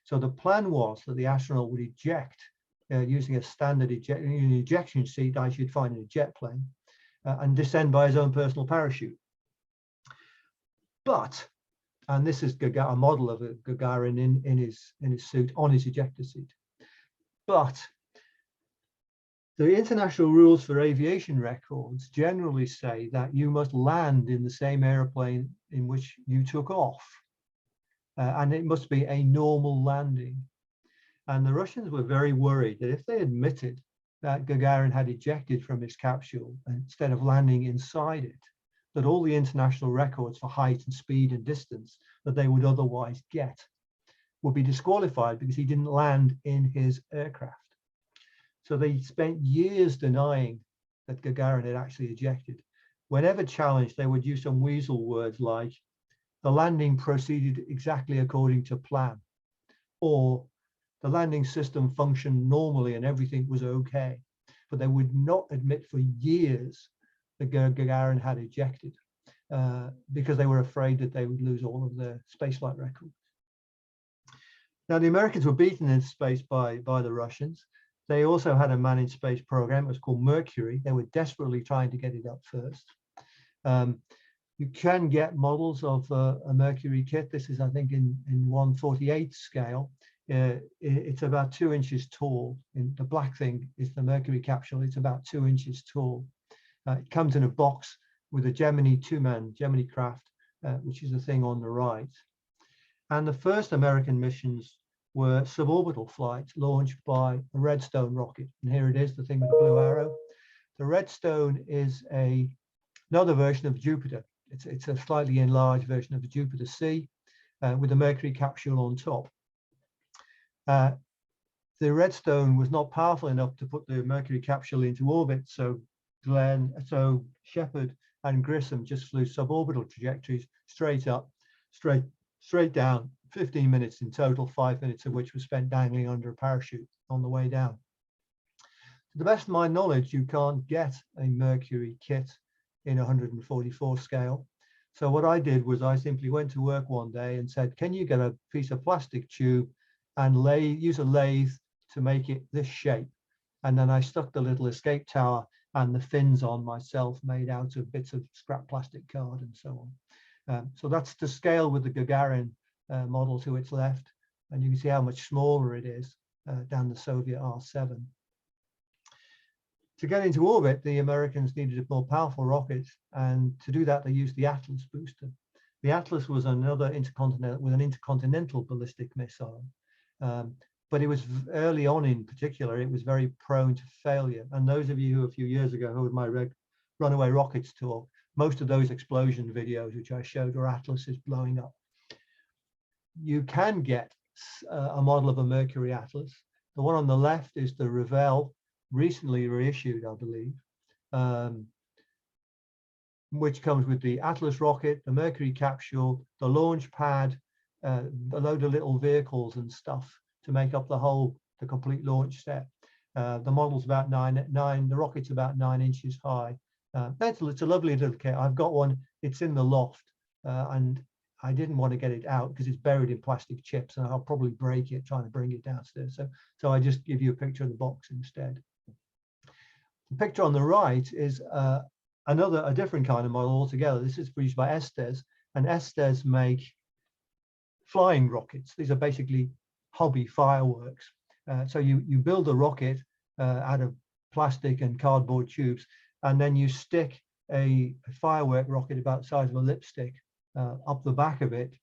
So the plan was that the astronaut would eject using a standard ejection seat I should find in a jet plane and descend by his own personal parachute. But, and this is a model of a Gagarin in his suit, on his ejector seat. But the international rules for aviation records generally say that you must land in the same airplane in which you took off. And it must be a normal landing. And the Russians were very worried that if they admitted that Gagarin had ejected from his capsule instead of landing inside it, that all the international records for height and speed and distance that they would otherwise get would be disqualified because he didn't land in his aircraft. So they spent years denying that Gagarin had actually ejected. Whenever challenged, they would use some weasel words like, the landing proceeded exactly according to plan, or the landing system functioned normally and everything was okay. But they would not admit for years that Gagarin had ejected because they were afraid that they would lose all of their spaceflight records. Now, the Americans were beaten in space by the Russians. They also had a manned space program. It was called Mercury. They were desperately trying to get it up first. You can get models of a Mercury kit. This is, I think, in 1/48 scale. It's about 2 inches tall. The black thing is the Mercury capsule. It's about 2 inches tall. It comes in a box with a Gemini Gemini craft, which is the thing on the right. And the first American missions were suborbital flights launched by a Redstone rocket. And here it is, the thing with the blue arrow. The Redstone is another version of Jupiter. It's a slightly enlarged version of the Jupiter C with a Mercury capsule on top. The Redstone was not powerful enough to put the Mercury capsule into orbit, so Shepard and Grissom just flew suborbital trajectories straight up, straight down, 15 minutes in total, 5 minutes of which was spent dangling under a parachute on the way down. To the best of my knowledge, you can't get a Mercury kit in 144 scale. So what I did was I simply went to work one day and said, can you get a piece of plastic tube and use a lathe to make it this shape? And then I stuck the little escape tower and the fins on myself, made out of bits of scrap plastic card and so on. So that's to scale with the Gagarin model to its left. And you can see how much smaller it is down the Soviet R7. To get into orbit, the Americans needed a more powerful rocket, and to do that, they used the Atlas booster. The Atlas was another intercontinental ballistic missile, but it was early on in particular, it was very prone to failure. And those of you who a few years ago heard my Runaway Rockets talk, most of those explosion videos which I showed were Atlases blowing up. You can get a model of a Mercury Atlas. The one on the left is the Revell, recently reissued, I believe, which comes with the Atlas rocket, the Mercury capsule, the launch pad, a load of little vehicles and stuff to make up the complete launch set. The model's about the rocket's about 9 inches high. It's a lovely little kit. I've got one. It's in the loft, and I didn't want to get it out because it's buried in plastic chips, and I'll probably break it trying to bring it downstairs. So I just give you a picture of the box instead. The picture on the right is a different kind of model altogether. This is produced by Estes, and Estes make flying rockets. These are basically hobby fireworks. So you build a rocket out of plastic and cardboard tubes, and then you stick a firework rocket about the size of a lipstick up the back of it,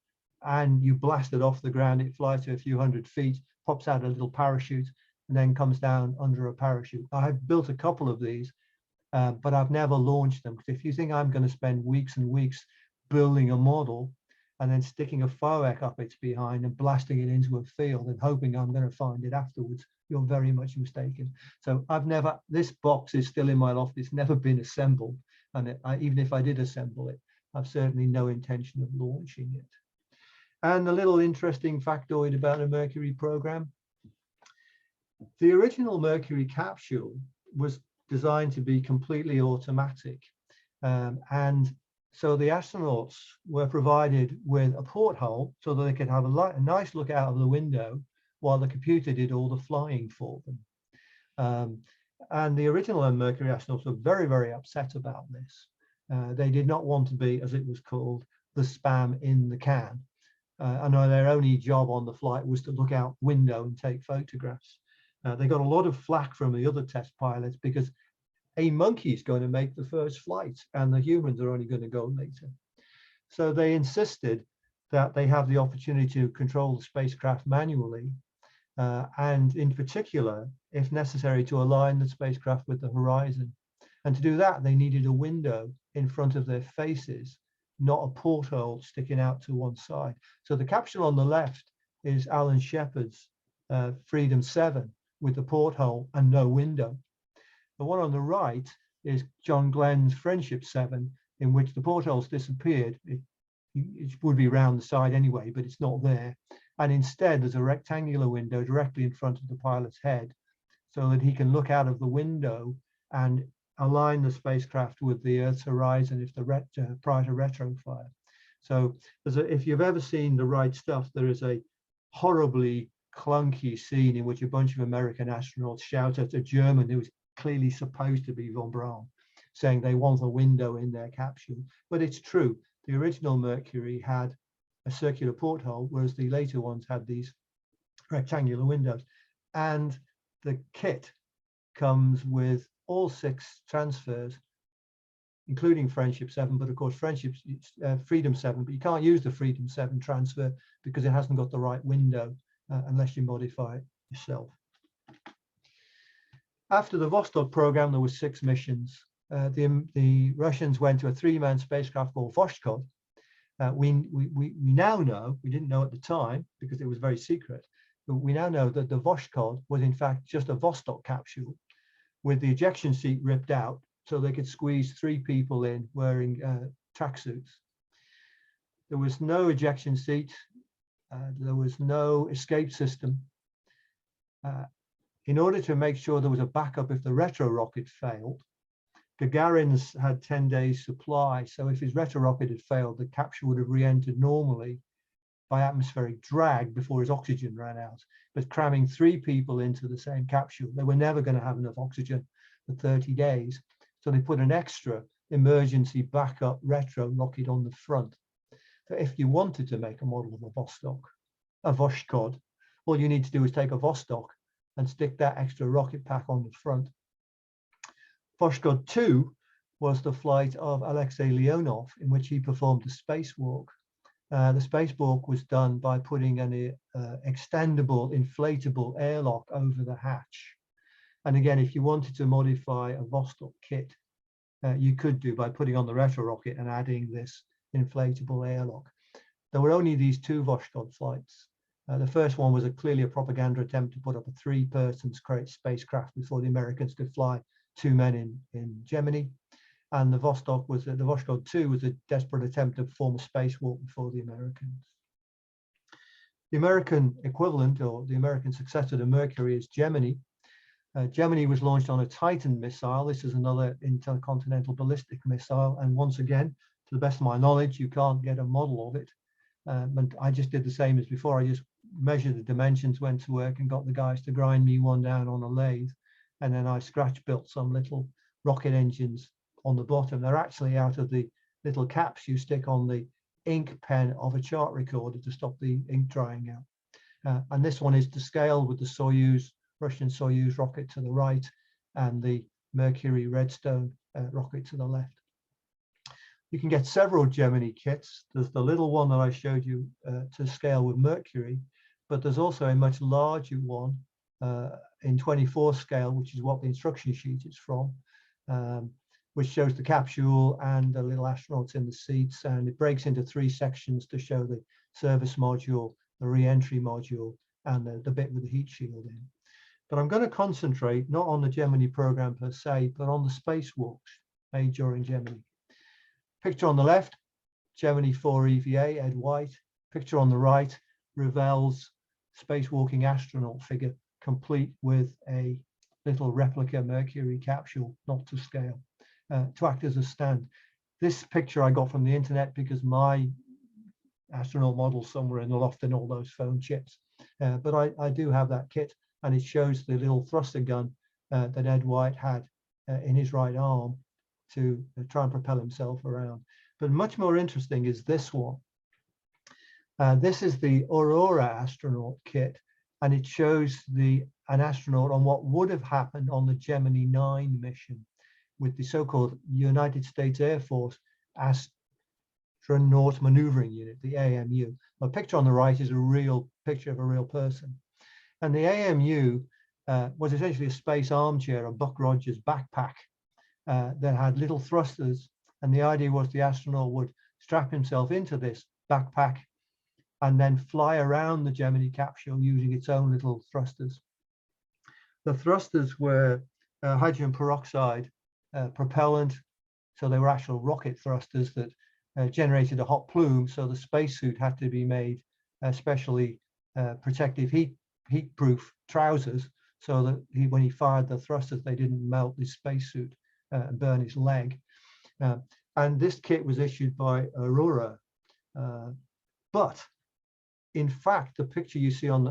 and you blast it off the ground. It flies to a few hundred feet, pops out a little parachute, and then comes down under a parachute. I've built a couple of these, but I've never launched them. Because if you think I'm going to spend weeks and weeks building a model and then sticking a firework up its behind and blasting it into a field and hoping I'm going to find it afterwards, you're very much mistaken. So this box is still in my loft. It's never been assembled. And even if I did assemble it, I've certainly no intention of launching it. And a little interesting factoid about the Mercury program. The original Mercury capsule was designed to be completely automatic. And so the astronauts were provided with a porthole so that they could have a nice look out of the window while the computer did all the flying for them. And the original Mercury astronauts were very, very upset about this. They did not want to be, as it was called, the spam in the can. And their only job on the flight was to look out window and take photographs. They got a lot of flack from the other test pilots because a monkey is going to make the first flight and the humans are only going to go later. So they insisted that they have the opportunity to control the spacecraft manually, and in particular, if necessary, to align the spacecraft with the horizon. And to do that, they needed a window in front of their faces, not a porthole sticking out to one side. So the capsule on the left is Alan Shepard's Freedom 7 with the porthole and no window. The one on the right is John Glenn's Friendship 7, in which the porthole's disappeared. It would be round the side anyway, but it's not there. And instead, there's a rectangular window directly in front of the pilot's head so that he can look out of the window and align the spacecraft with the Earth's horizon if prior to retrofire. So if you've ever seen The Right Stuff, there is a horribly clunky scene in which a bunch of American astronauts shout at a German who is clearly supposed to be von Braun, saying they want a window in their capsule. But it's true, the original Mercury had a circular porthole, whereas the later ones had these rectangular windows. And the kit comes with all 6 transfers, including Friendship 7, but of course Freedom 7, but you can't use the Freedom 7 transfer because it hasn't got the right window unless you modify it yourself. After the Vostok program, there were 6 missions. The Russians went to a 3-man spacecraft called Vostok. We now know, we didn't know at the time because it was very secret, but we now know that the Vostok was in fact just a Vostok capsule with the ejection seat ripped out so they could squeeze 3 people in wearing tracksuits. There was no ejection seat. There was no escape system. In order to make sure there was a backup if the retro rocket failed, Gagarin's had 10 days supply. So if his retro rocket had failed, the capsule would have re-entered normally by atmospheric drag before his oxygen ran out. But cramming 3 people into the same capsule, they were never going to have enough oxygen for 30 days. So they put an extra emergency backup retro rocket on the front. So if you wanted to make a model of a Vostok, all you need to do is take a Vostok and stick that extra rocket pack on the front. Vostok 2 was the flight of Alexei Leonov, in which he performed the spacewalk. The spacewalk was done by putting an extendable, inflatable airlock over the hatch. And again, if you wanted to modify a Vostok kit, you could do by putting on the retro rocket and adding this inflatable airlock. There were only these 2 Vostok flights. The first one was clearly a propaganda attempt to put up a 3-person spacecraft before the Americans could fly 2 men in Gemini. And the Vostok 2 was a desperate attempt to perform a spacewalk before the Americans. The American equivalent, or the American successor to Mercury, is Gemini. Gemini was launched on a Titan missile. This is another intercontinental ballistic missile. And once again, to the best of my knowledge, you can't get a model of it. And I just did the same as before. I just measured the dimensions, went to work and got the guys to grind me one down on a lathe. And then I scratch built some little rocket engines on the bottom. They're actually out of the little caps you stick on the ink pen of a chart recorder to stop the ink drying out. And this one is to scale with the Russian Soyuz rocket to the right and the Mercury Redstone rocket to the left. You can get several Gemini kits. There's the little one that I showed you to scale with Mercury, but there's also a much larger one in 24 scale, which is what the instruction sheet is from, which shows the capsule and the little astronauts in the seats, and it breaks into 3 sections to show the service module, the re-entry module, and the bit with the heat shield in. But I'm going to concentrate not on the Gemini program per se, but on the spacewalks made during Gemini. Picture on the left, Gemini 4 EVA, Ed White. Picture on the right, Revell's spacewalking astronaut figure, complete with a little replica Mercury capsule, not to scale, to act as a stand. This picture I got from the internet because my astronaut model's somewhere in the loft in all those phone chips. But I do have that kit, and it shows the little thruster gun that Ed White had in his right arm to try and propel himself around. But much more interesting is this one. This is the Aurora Astronaut Kit, and it shows an astronaut on what would have happened on the Gemini 9 mission with the so-called United States Air Force Astronaut Maneuvering Unit, the AMU. The picture on the right is a real picture of a real person. And the AMU was essentially a space armchair, a Buck Rogers backpack that had little thrusters. And the idea was the astronaut would strap himself into this backpack and then fly around the Gemini capsule using its own little thrusters. The thrusters were hydrogen peroxide propellant, so they were actual rocket thrusters that generated a hot plume, so the spacesuit had to be made especially protective heat-proof trousers, so that when he fired the thrusters, they didn't melt his spacesuit and burn his leg. And this kit was issued by Aurora, but in fact, the picture you see in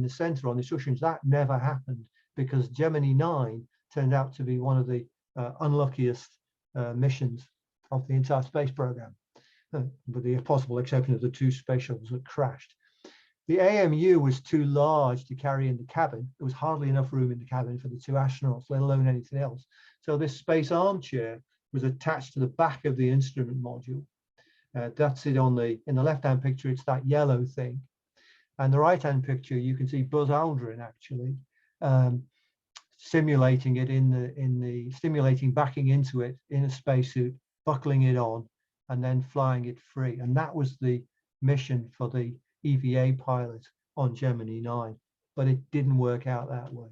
the center on the instructions, that never happened, because Gemini 9 turned out to be one of the unluckiest missions of the entire space program, with the possible exception of the 2 space shuttles that crashed. The AMU was too large to carry in the cabin. There was hardly enough room in the cabin for the 2 astronauts, let alone anything else. So this space armchair was attached to the back of the instrument module. That's it in the left-hand picture, it's that yellow thing. And the right-hand picture, you can see Buzz Aldrin actually simulating it backing into it in a spacesuit, buckling it on, and then flying it free. And that was the mission for the EVA pilot on Gemini 9, but it didn't work out that way.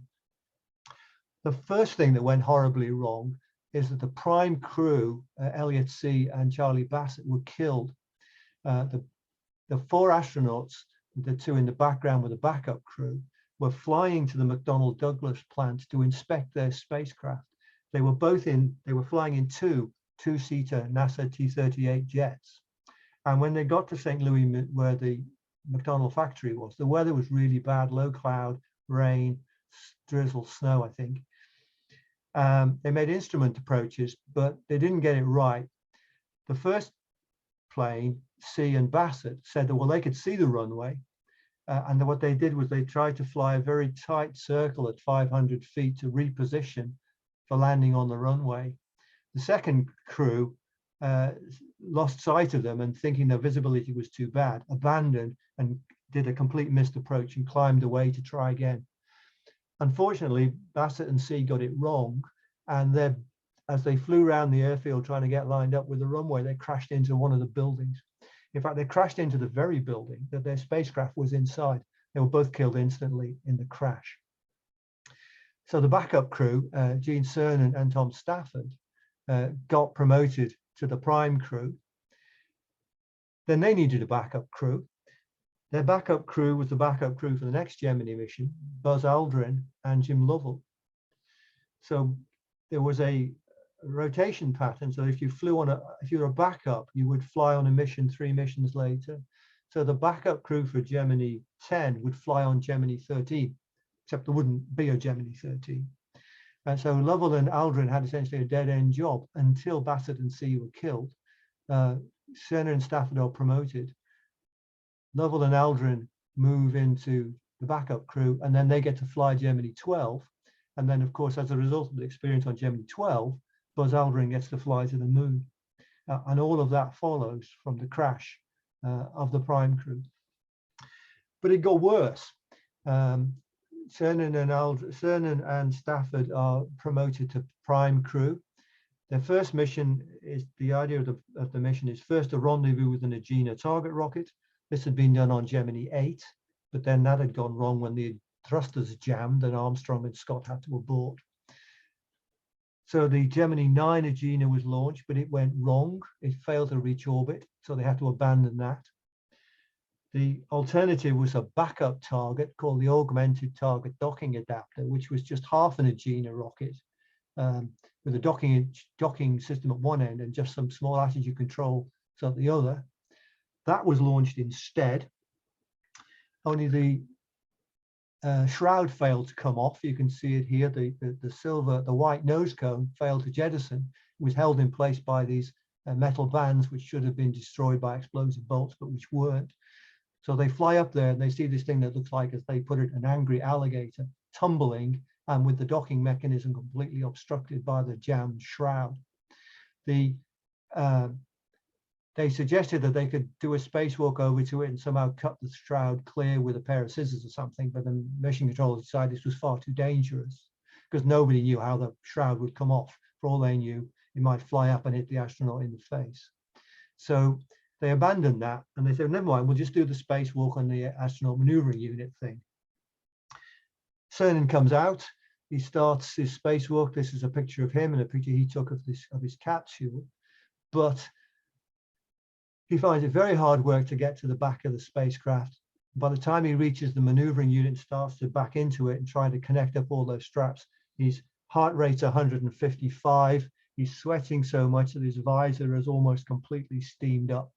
The first thing that went horribly wrong is that the prime crew, Elliot C. and Charlie Bassett, were killed. The 4 astronauts, the 2 in the background with the backup crew, were flying to the McDonnell Douglas plant to inspect their spacecraft. They were flying in 2 two-seater NASA T-38 jets. And when they got to St. Louis, where the McDonnell factory was, the weather was really bad, low cloud, rain, drizzle, snow, I think. They made instrument approaches, but they didn't get it right. The first plane, C and Bassett, said that, well, they could see the runway. And what they did was they tried to fly a very tight circle at 500 feet to reposition for landing on the runway. The second crew lost sight of them and, thinking their visibility was too bad, abandoned and did a complete missed approach and climbed away to try again. Unfortunately, Bassett and C got it wrong, and as they flew around the airfield trying to get lined up with the runway, they crashed into one of the buildings. In fact, they crashed into the very building that their spacecraft was inside. They were both killed instantly in the crash. So the backup crew, Gene Cernan and Tom Stafford, got promoted to the prime crew. Then they needed a backup crew. Their backup crew was the backup crew for the next Gemini mission, Buzz Aldrin and Jim Lovell. So there was a rotation pattern. So if you were a backup, you would fly on a mission 3 missions later. So the backup crew for Gemini 10 would fly on Gemini 13, except there wouldn't be a Gemini 13. And so Lovell and Aldrin had essentially a dead-end job until Bassett and C were killed. Cernan and Stafford are promoted. Lovell and Aldrin move into the backup crew, and then they get to fly Gemini 12. And then, of course, as a result of the experience on Gemini 12, Buzz Aldrin gets to fly to the moon. And all of that follows from the crash of the prime crew. But it got worse. Cernan and Stafford are promoted to prime crew. Their first mission is, the idea of the mission is first a rendezvous with an Agena target rocket. This had been done on Gemini 8, but then that had gone wrong when the thrusters jammed and Armstrong and Scott had to abort. So the Gemini 9 Agena was launched, but it went wrong. It failed to reach orbit, so they had to abandon that. The alternative was a backup target called the Augmented Target Docking Adapter, which was just half an Agena rocket with a docking system at one end and just some small attitude control at the other. That was launched instead. Only the shroud failed to come off. You can see it here. The white nose cone failed to jettison. It was held in place by these metal bands which should have been destroyed by explosive bolts, but which weren't. So they fly up there and they see this thing that looks like, as they put it, an angry alligator tumbling, and with the docking mechanism completely obstructed by the jammed shroud. They suggested that they could do a spacewalk over to it and somehow cut the shroud clear with a pair of scissors or something, but the mission controllers decided this was far too dangerous because nobody knew how the shroud would come off. For all they knew, it might fly up and hit the astronaut in the face. So they abandoned that and they said, never mind, we'll just do the spacewalk on the astronaut maneuvering unit thing. Cernan comes out, he starts his spacewalk. This is a picture of him and a picture he took of his capsule, but he finds it very hard work to get to the back of the spacecraft. By the time he reaches the maneuvering unit and starts to back into it and try to connect up all those straps, his heart rate's 155. He's sweating so much that his visor is almost completely steamed up.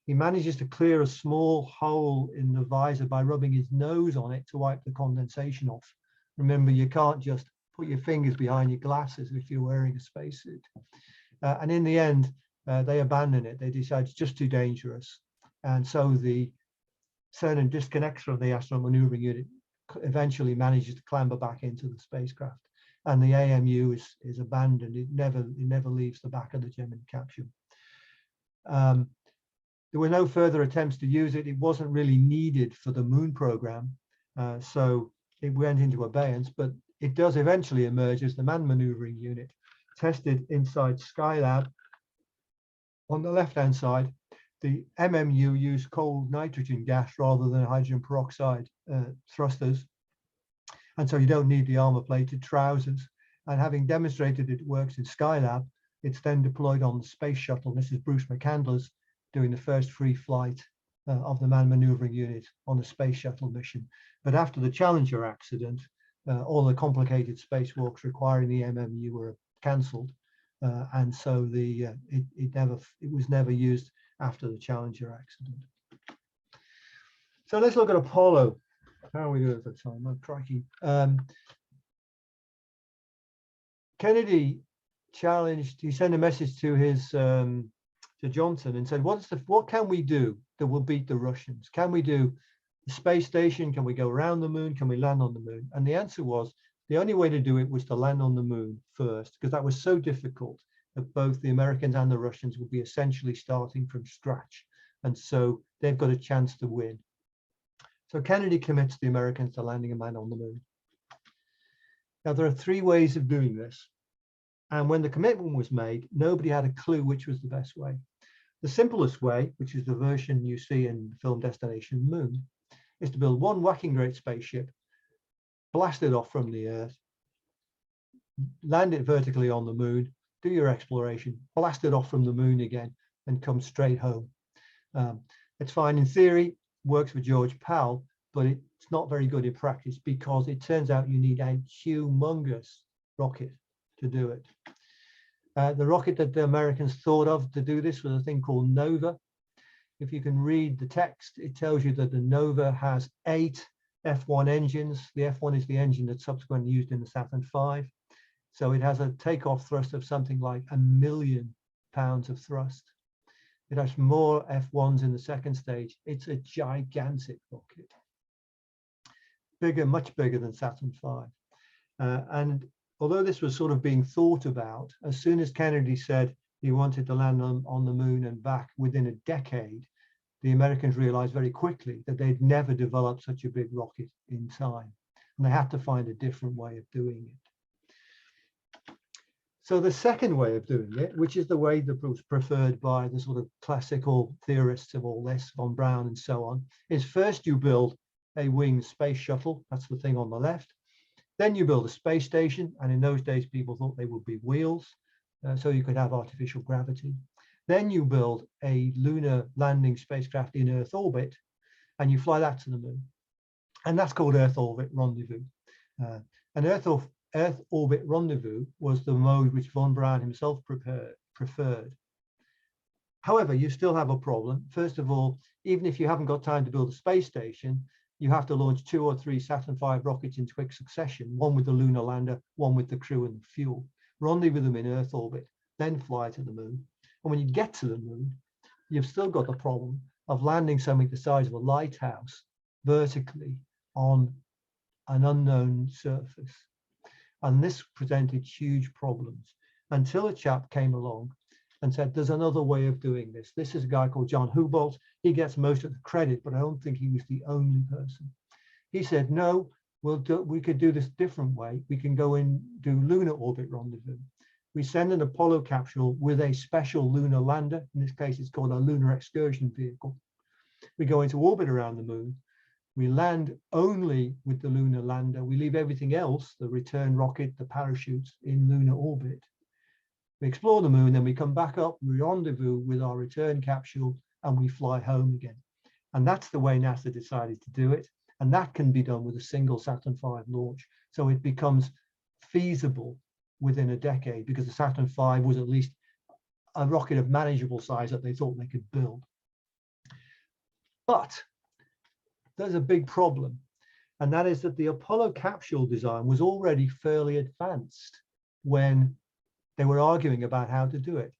He manages to clear a small hole in the visor by rubbing his nose on it to wipe the condensation off. Remember, you can't just put your fingers behind your glasses if you're wearing a spacesuit. And in the end, they abandon it. They decide it's just too dangerous. And so the Cernan disconnects from the astronaut maneuvering unit, eventually manages to clamber back into the spacecraft. And the AMU is abandoned. It never leaves the back of the Gemini capsule. There were no further attempts to use it. It wasn't really needed for the moon program. So it went into abeyance, but it does eventually emerge as the manned maneuvering unit, tested inside Skylab. On the left-hand side, the MMU used cold nitrogen gas rather than hydrogen peroxide thrusters. And so you don't need the armor-plated trousers. And having demonstrated it works in Skylab, it's then deployed on the space shuttle. This is Bruce McCandless doing the first free flight of the manned maneuvering unit on the space shuttle mission. But after the Challenger accident, all the complicated spacewalks requiring the MMU were cancelled. And so it was never used after the Challenger accident. So let's look at Apollo. How are we doing at the time? Oh, crikey. Kennedy challenged. He sent a message to his to Johnson and said, "What can we do that will beat the Russians? Can we do the space station? Can we go around the moon? Can we land on the moon?" And the answer was, the only way to do it was to land on the moon first, because that was so difficult that both the Americans and the Russians would be essentially starting from scratch. And so they've got a chance to win. So Kennedy commits the Americans to landing a man on the moon. Now, there are three ways of doing this. And when the commitment was made, nobody had a clue which was the best way. The simplest way, which is the version you see in the film Destination Moon, is to build one whacking great spaceship, blast it off from the Earth, land it vertically on the moon, do your exploration, blast it off from the moon again, and come straight home. It's fine in theory, works for George Powell, but it's not very good in practice because it turns out you need a humongous rocket to do it. The rocket that the Americans thought of to do this was a thing called Nova. If you can read the text, it tells you that the Nova has 8 F1 engines. The F1 is the engine that's subsequently used in the Saturn V. So it has a takeoff thrust of something like 1 million pounds of thrust. It has more F1s in the second stage. It's a gigantic rocket. Bigger, much bigger than Saturn V. And although this was sort of being thought about, as soon as Kennedy said he wanted to land on the moon and back within a decade, the Americans realized very quickly that they'd never developed such a big rocket in time. And they had to find a different way of doing it. So the second way of doing it, which is the way that was preferred by the sort of classical theorists of all this, von Braun and so on, is first you build a winged space shuttle. That's the thing on the left. Then you build a space station. And in those days, people thought they would be wheels, so you could have artificial gravity. Then you build a lunar landing spacecraft in Earth orbit, and you fly that to the moon. And that's called Earth Orbit Rendezvous. And Earth Orbit Rendezvous was the mode which von Braun himself preferred. However, you still have a problem. First of all, even if you haven't got time to build a space station, you have to launch 2 or 3 Saturn V rockets in quick succession, one with the lunar lander, one with the crew and the fuel. Rendezvous them in Earth orbit, then fly to the moon. And when you get to the moon, you've still got the problem of landing something the size of a lighthouse vertically on an unknown surface. And this presented huge problems until a chap came along and said, there's another way of doing this. This is a guy called John Houbolt. He gets most of the credit, but I don't think he was the only person. He said, no, we could do this a different way. We can go and do lunar orbit rendezvous. We send an Apollo capsule with a special lunar lander. In this case, it's called a lunar excursion vehicle. We go into orbit around the moon. We land only with the lunar lander. We leave everything else, the return rocket, the parachutes, in lunar orbit. We explore the moon, then we come back up, we rendezvous with our return capsule, and we fly home again. And that's the way NASA decided to do it. And that can be done with a single Saturn V launch. So it becomes feasible within a decade, because the Saturn V was at least a rocket of manageable size that they thought they could build. But there's a big problem, and that is that the Apollo capsule design was already fairly advanced when they were arguing about how to do it.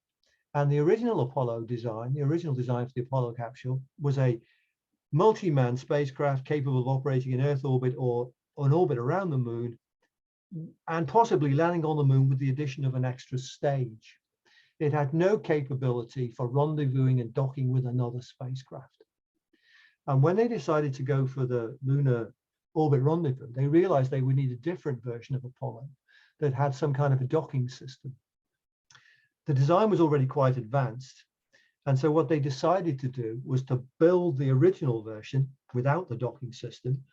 And the original Apollo design, the original design for the Apollo capsule, was a multi-man spacecraft capable of operating in Earth orbit or an orbit around the moon, and possibly landing on the moon with the addition of an extra stage. It had no capability for rendezvousing and docking with another spacecraft. And when they decided to go for the lunar orbit rendezvous, they realized they would need a different version of Apollo that had some kind of a docking system. The design was already quite advanced. And so what they decided to do was to build the original version without the docking system,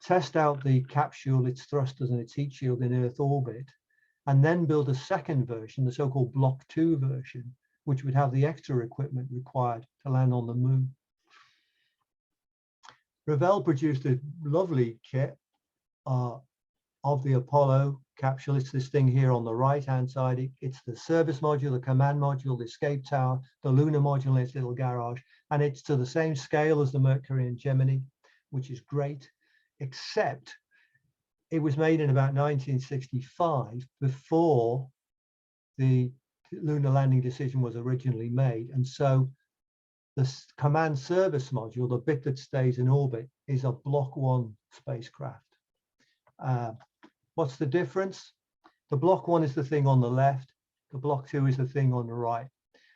test out the capsule, its thrusters and its heat shield in Earth orbit, and then build a second version, the so-called Block 2 version, which would have the extra equipment required to land on the moon. Revell produced a lovely kit of the Apollo capsule. It's this thing here on the right-hand side. It's the service module, the command module, the escape tower, the lunar module in its little garage. And it's to the same scale as the Mercury and Gemini, which is great, except it was made in about 1965, before the lunar landing decision was originally made. And so the command service module, the bit that stays in orbit, is a Block 1 spacecraft. What's the difference? The Block 1 is the thing on the left. The Block 2 is the thing on the right.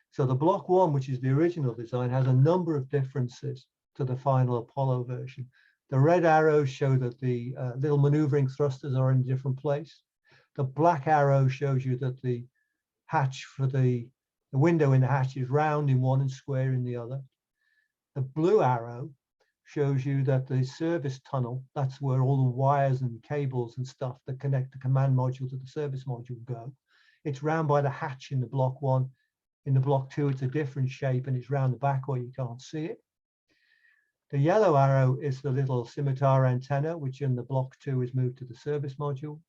So the Block 1, which is the original design, has a number of differences to the final Apollo version. The red arrows show that the little maneuvering thrusters are in a different place. The black arrow shows you that the hatch for the window in the hatch is round in one and square in the other. The blue arrow shows you that the service tunnel, that's where all the wires and cables and stuff that connect the command module to the service module go. It's round by the hatch in the Block 1. In the Block 2, it's a different shape and it's round the back where you can't see it. The yellow arrow is the little scimitar antenna, which in the Block 2 is moved to the service module.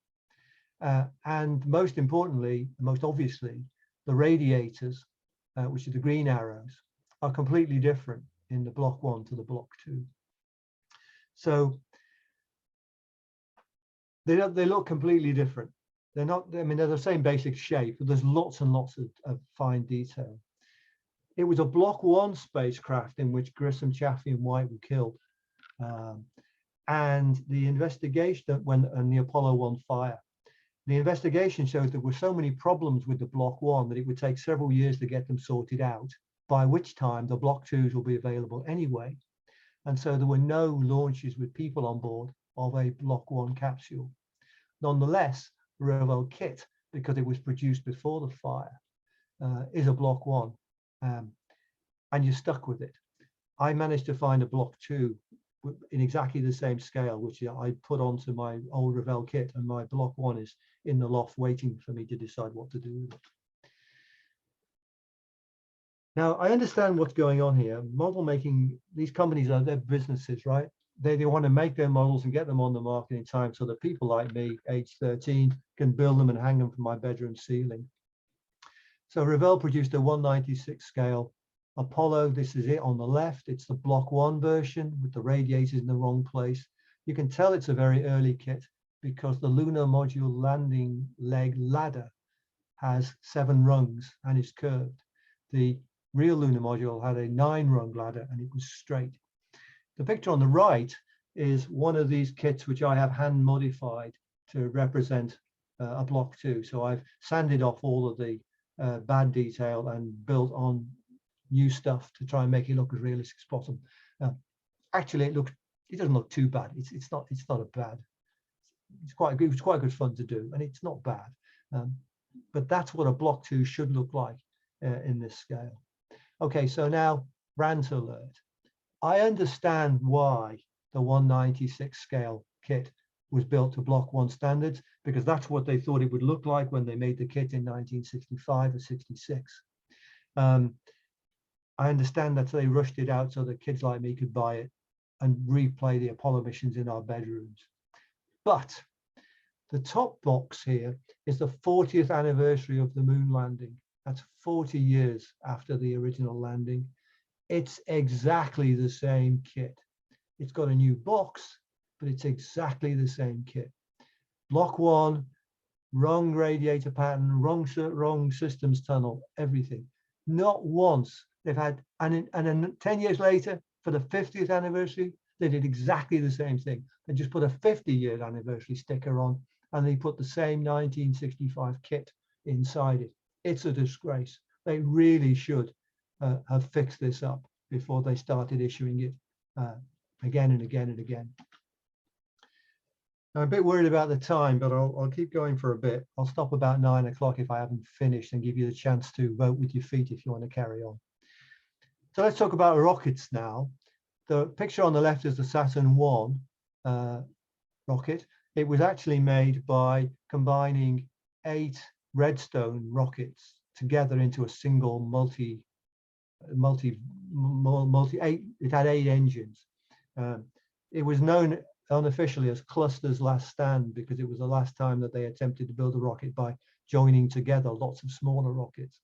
And most importantly, most obviously, the radiators, which are the green arrows, are completely different in the Block 1 to the Block 2. So they look completely different. They're not, I mean, they're the same basic shape, but there's lots and lots of fine detail. It was a Block 1 spacecraft in which Grissom, Chaffee and White were killed. And the investigation and the Apollo 1 fire. The investigation showed there were so many problems with the Block 1 that it would take several years to get them sorted out, by which time the Block 2s will be available anyway. And so there were no launches with people on board of a Block 1 capsule. Nonetheless, the Revell kit, because it was produced before the fire, is a Block 1, and you're stuck with it. I managed to find a Block 2 in exactly the same scale, which I put onto my old Revell kit, and my Block 1 is in the loft waiting for me to decide what to do with it. Now, I understand what's going on here. Model making, these companies are their businesses, right? They want to make their models and get them on the market in time so that people like me, age 13, can build them and hang them from my bedroom ceiling. So Revell produced a 1/96 scale Apollo. This is it on the left. It's the Block 1 version with the radiators in the wrong place. You can tell it's a very early kit because the lunar module landing leg ladder has 7 rungs and is curved. The real lunar module had a 9-rung ladder and it was straight. The picture on the right is one of these kits which I have hand modified to represent a block 2. So I've sanded off all of the bad detail and built on new stuff to try and make it look as realistic as possible. Actually, it doesn't look too bad. It's not a bad. It's quite good. It's quite good fun to do, and it's not bad. But that's what a block 2 should look like in this scale. Okay, so now rant alert. I understand why the 196 scale kit was built to block 1 standards, because that's what they thought it would look like when they made the kit in 1965 or 66. I understand that they rushed it out so that kids like me could buy it and replay the Apollo missions in our bedrooms. But the top box here is the 40th anniversary of the moon landing. That's 40 years after the original landing. It's exactly the same kit. It's got a new box, but it's exactly the same kit. Block 1, wrong radiator pattern, wrong systems tunnel, everything. Not once they've had, and then 10 years later, for the 50th anniversary, they did exactly the same thing. They just put a 50-year anniversary sticker on, and they put the same 1965 kit inside it. It's a disgrace. They really should have fixed this up before they started issuing it again and again and again. I'm a bit worried about the time, but I'll keep going for a bit. I'll stop about 9 o'clock if I haven't finished and give you the chance to vote with your feet if you want to carry on. So let's talk about rockets now. The picture on the left is the Saturn I rocket. It was actually made by combining 8 Redstone rockets together into a single it had 8 engines. It was known unofficially as Cluster's Last Stand because it was the last time that they attempted to build a rocket by joining together lots of smaller rockets.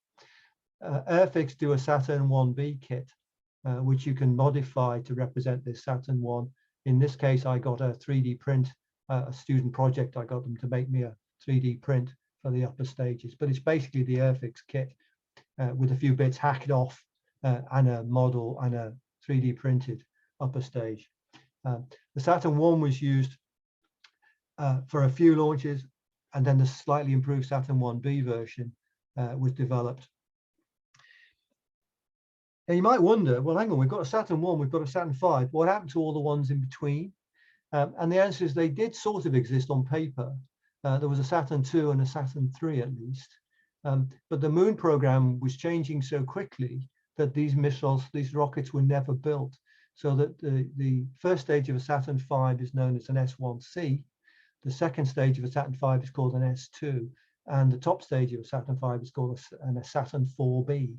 Airfix do a Saturn 1B kit, which you can modify to represent this Saturn 1. In this case, I got a 3D print, a student project. I got them to make me a 3D print for the upper stages, but it's basically the Airfix kit with a few bits hacked off and a model and a 3D printed upper stage. The Saturn I was used for a few launches, and then the slightly improved Saturn 1B version was developed. Now you might wonder, well, hang on, we've got a Saturn I, we've got a Saturn V. What happened to all the ones in between? And the answer is they did sort of exist on paper. There was a Saturn II and a Saturn III at least. But the moon program was changing so quickly that these missiles, these rockets were never built. So that the first stage of a Saturn V is known as an S1C. The second stage of a Saturn V is called an S2. And the top stage of a Saturn V is called a Saturn 4B.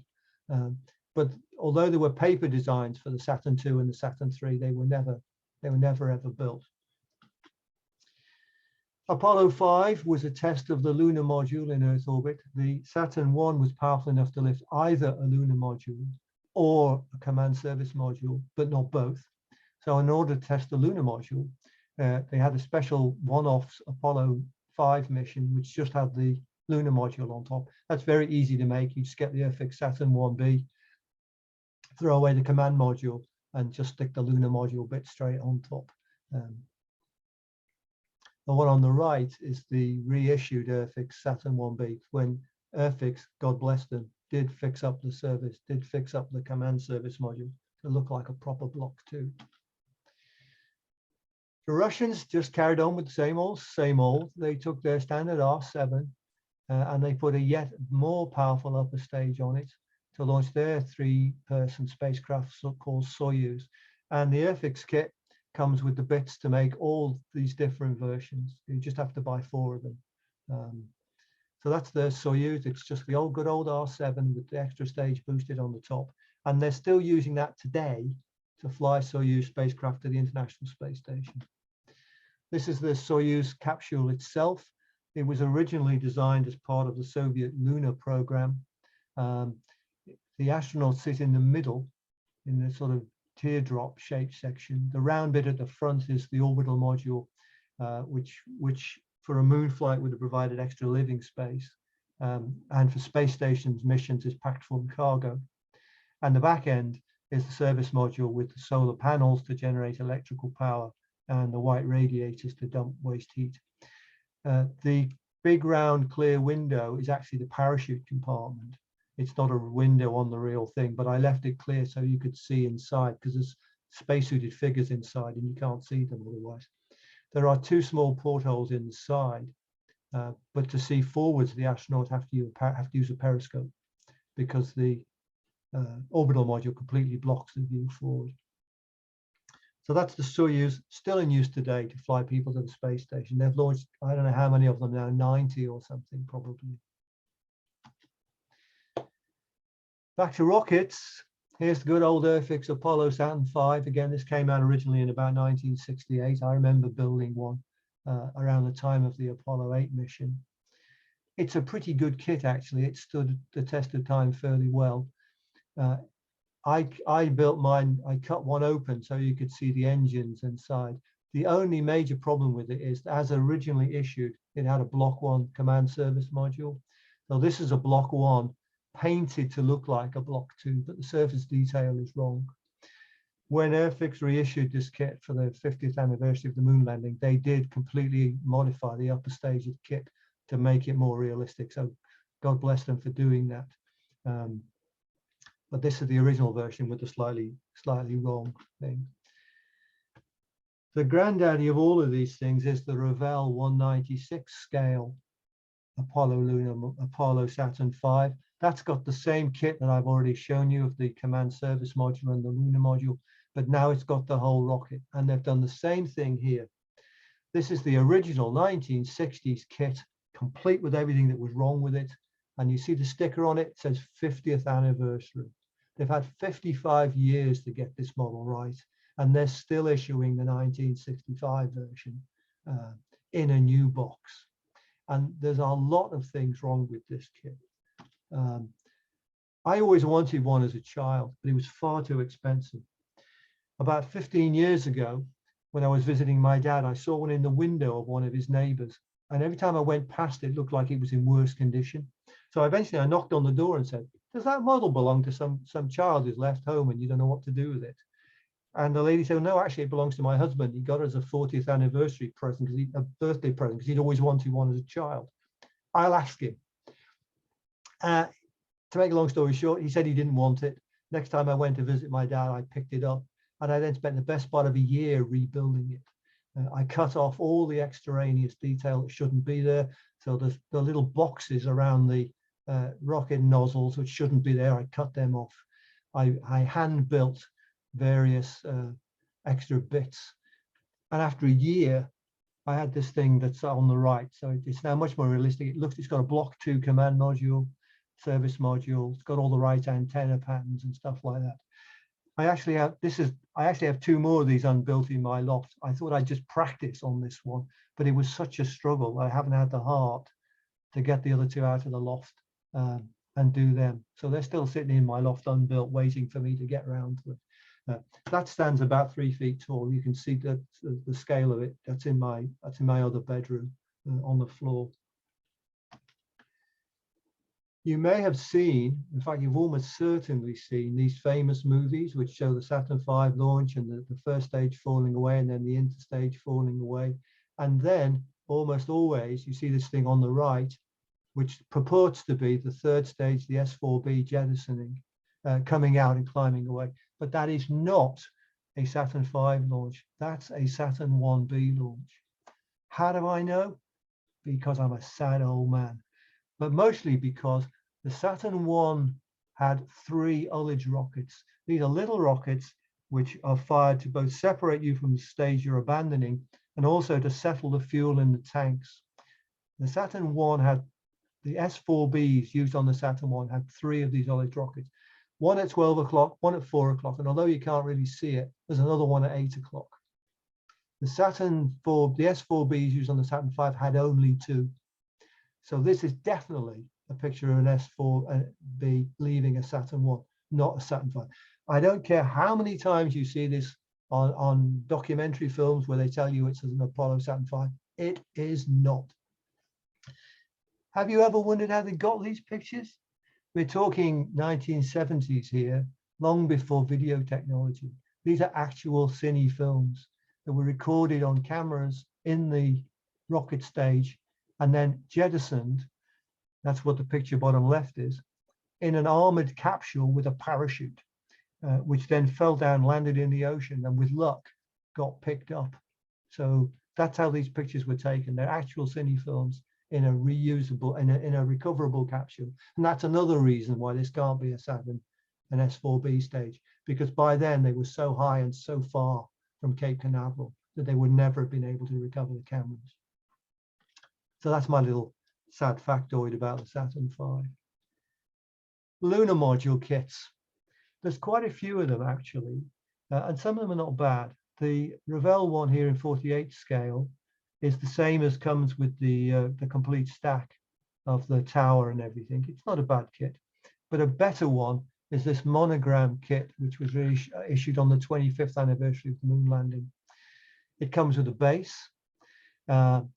But although there were paper designs for the Saturn II and the Saturn III, they were never ever built. Apollo 5 was a test of the lunar module in Earth orbit. The Saturn I was powerful enough to lift either a lunar module or a command service module, but not both. So in order to test the lunar module, they had a special one-off Apollo 5 mission, which just had the lunar module on top. That's very easy to make. You just get the Airfix Saturn 1B, throw away the command module, and just stick the lunar module bit straight on top. The one on the right is the reissued Airfix Saturn 1B, when Airfix, God bless them, did fix up the service, did fix up the command service module to look like a proper Block 2. The Russians just carried on with the same old. They took their standard R7 and they put a yet more powerful upper stage on it to launch their 3-person spacecraft called Soyuz. And the Airfix kit comes with the bits to make all these different versions. You just have to buy 4 of them. So that's the Soyuz. It's just the good old R7 with the extra stage boosted on the top. And they're still using that today to fly Soyuz spacecraft to the International Space Station. This is the Soyuz capsule itself. It was originally designed as part of the Soviet lunar program. The astronauts sit in the middle in the sort of teardrop shaped section. The round bit at the front is the orbital module, which for a moon flight would have provided extra living space. and for space stations missions is packed full of cargo. And the back end is the service module with the solar panels to generate electrical power and the white radiators to dump waste heat. The big round clear window is actually the parachute compartment. It's not a window on the real thing, but I left it clear so you could see inside, because there's spacesuited figures inside and you can't see them otherwise. There are 2 small portholes in the side, but to see forwards, the astronaut have to use a periscope, because the orbital module completely blocks the view forward. So that's the Soyuz, still in use today to fly people to the space station. They've launched, I don't know how many of them now, 90 or something probably. Back to rockets. Here's the good old Airfix Apollo Saturn V. Again, this came out originally in about 1968. I remember building one around the time of the Apollo 8 mission. It's a pretty good kit, actually. It stood the test of time fairly well. I built mine, I cut one open so you could see the engines inside. The only major problem with it is, as originally issued, it had a Block 1 command service module. So this is a Block 1 painted to look like a Block 2, but the surface detail is wrong. When Airfix reissued this kit for the 50th anniversary of the moon landing, they did completely modify the upper stage of the kit to make it more realistic. So God bless them for doing that. But this is the original version with the slightly wrong thing. The granddaddy of all of these things is the Revell 196 scale Apollo Saturn V. That's got the same kit that I've already shown you of the command service module and the lunar module, but now it's got the whole rocket, and they've done the same thing here. This is the original 1960s kit, complete with everything that was wrong with it. And you see the sticker on it, it says 50th anniversary. They've had 55 years to get this model right, and they're still issuing the 1965 version in a new box. And there's a lot of things wrong with this kit. I always wanted one as a child, but it was far too expensive. About 15 years ago, when I was visiting my dad, I saw one in the window of one of his neighbors. And every time I went past it, looked like it was in worse condition. So eventually I knocked on the door and said, does that model belong to some child who's left home and you don't know what to do with it? And the lady said, no, actually it belongs to my husband. He got it as a 40th anniversary present, a birthday present, because he'd always wanted one as a child. I'll ask him. To make a long story short, he said he didn't want it. Next time I went to visit my dad, I picked it up, and I then spent the best part of a year rebuilding it. I cut off all the extraneous detail that shouldn't be there. So the little boxes around the rocket nozzles, which shouldn't be there, I cut them off. I hand built various extra bits. And after a year, I had this thing that's on the right. So it's now much more realistic. It's got a Block 2 command module, service module. It's got all the right antenna patterns and stuff like that. I actually have 2 more of these unbuilt in my loft. I thought I'd just practice on this one, but it was such a struggle. I haven't had the heart to get the other 2 out of the loft and do them. So they're still sitting in my loft unbuilt, waiting for me to get around to it. That stands about 3 feet tall. You can see that the scale of it. That's in my other bedroom on the floor. You may have seen, in fact, you've almost certainly seen these famous movies which show the Saturn V launch and the first stage falling away and then the interstage falling away. And then almost always you see this thing on the right, which purports to be the third stage, the S4B jettisoning, coming out and climbing away. But that is not a Saturn V launch. That's a Saturn 1B launch. How do I know? Because I'm a sad old man. But mostly because the Saturn 1 had 3 ullage rockets. These are little rockets which are fired to both separate you from the stage you're abandoning and also to settle the fuel in the tanks. The Saturn 1 had, the S4Bs used on the Saturn 1 had 3 of these ullage rockets. One at 12 o'clock, one at 4 o'clock, and although you can't really see it, there's another one at 8 o'clock. The S4Bs used on the Saturn V had only 2. So this is definitely a picture of an S4B leaving a Saturn 1, not a Saturn V. I don't care how many times you see this on documentary films where they tell you it's an Apollo Saturn V. It is not. Have you ever wondered how they got these pictures? We're talking 1970s here, long before video technology. These are actual cine films that were recorded on cameras in the rocket stage and then jettisoned. That's what the picture bottom left is, in an armored capsule with a parachute, which then fell down, landed in the ocean, and with luck got picked up. So that's how these pictures were taken. They're actual cine films in a reusable, in a recoverable capsule. And that's another reason why this can't be a Saturn, an S4B stage, because by then they were so high and so far from Cape Canaveral that they would never have been able to recover the cameras. So that's my little sad factoid about the Saturn V. Lunar module kits. There's quite a few of them actually, and some of them are not bad. The Revell one here in 48 scale is the same as comes with the complete stack of the tower and everything. It's not a bad kit, but a better one is this monogram kit, which was issued on the 25th anniversary of the moon landing. It comes with a base. The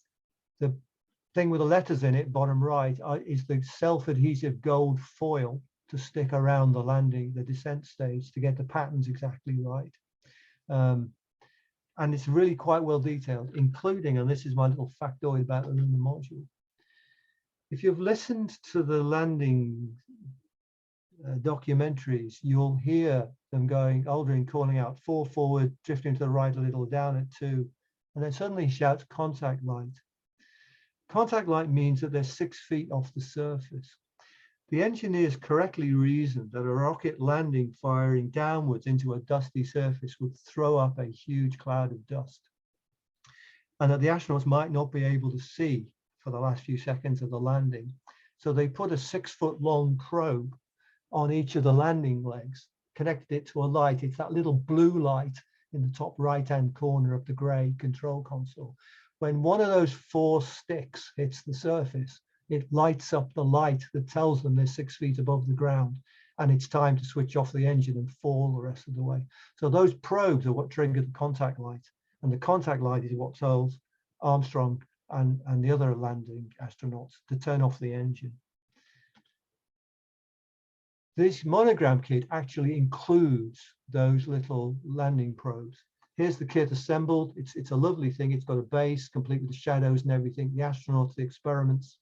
thing with the letters in it, bottom right, is the self-adhesive gold foil to stick around the landing, the descent stage, to get the patterns exactly right. And it's really quite well detailed, including, and this is my little factoid about the lunar module. If you've listened to the landing documentaries, you'll hear them going, Aldrin calling out 4 forward, drifting to the right a little, down at 2, and then suddenly shouts contact light. Contact light means that they're 6 feet off the surface. The engineers correctly reasoned that a rocket landing firing downwards into a dusty surface would throw up a huge cloud of dust, and that the astronauts might not be able to see for the last few seconds of the landing. So they put a 6-foot-long probe on each of the landing legs, connected it to a light. It's that little blue light in the top right-hand corner of the gray control console. When one of those 4 sticks hits the surface, it lights up the light that tells them they're 6 feet above the ground, and it's time to switch off the engine and fall the rest of the way. So those probes are what triggered the contact light, and the contact light is what tells Armstrong and the other landing astronauts to turn off the engine. This monogram kit actually includes those little landing probes. Here's the kit assembled. It's a lovely thing. It's got a base complete with the shadows and everything, the astronauts, the experiments.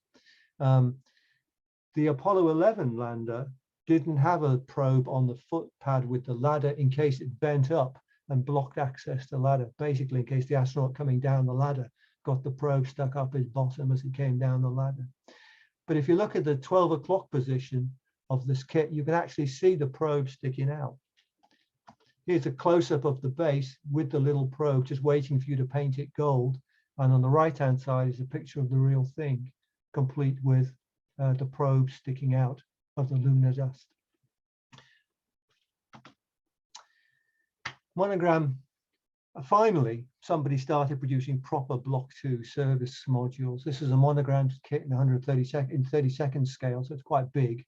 The Apollo 11 lander didn't have a probe on the foot pad with the ladder in case it bent up and blocked access to the ladder, basically in case the astronaut coming down the ladder got the probe stuck up his bottom as he came down the ladder. But if you look at the 12 o'clock position of this kit, you can actually see the probe sticking out. Here's a close-up of the base with the little probe just waiting for you to paint it gold. And on the right-hand side is a picture of the real thing, complete with the probe sticking out of the lunar dust. Monogram. Finally, somebody started producing proper Block 2 service modules. This is a monogrammed kit in 30-second scale, so it's quite big.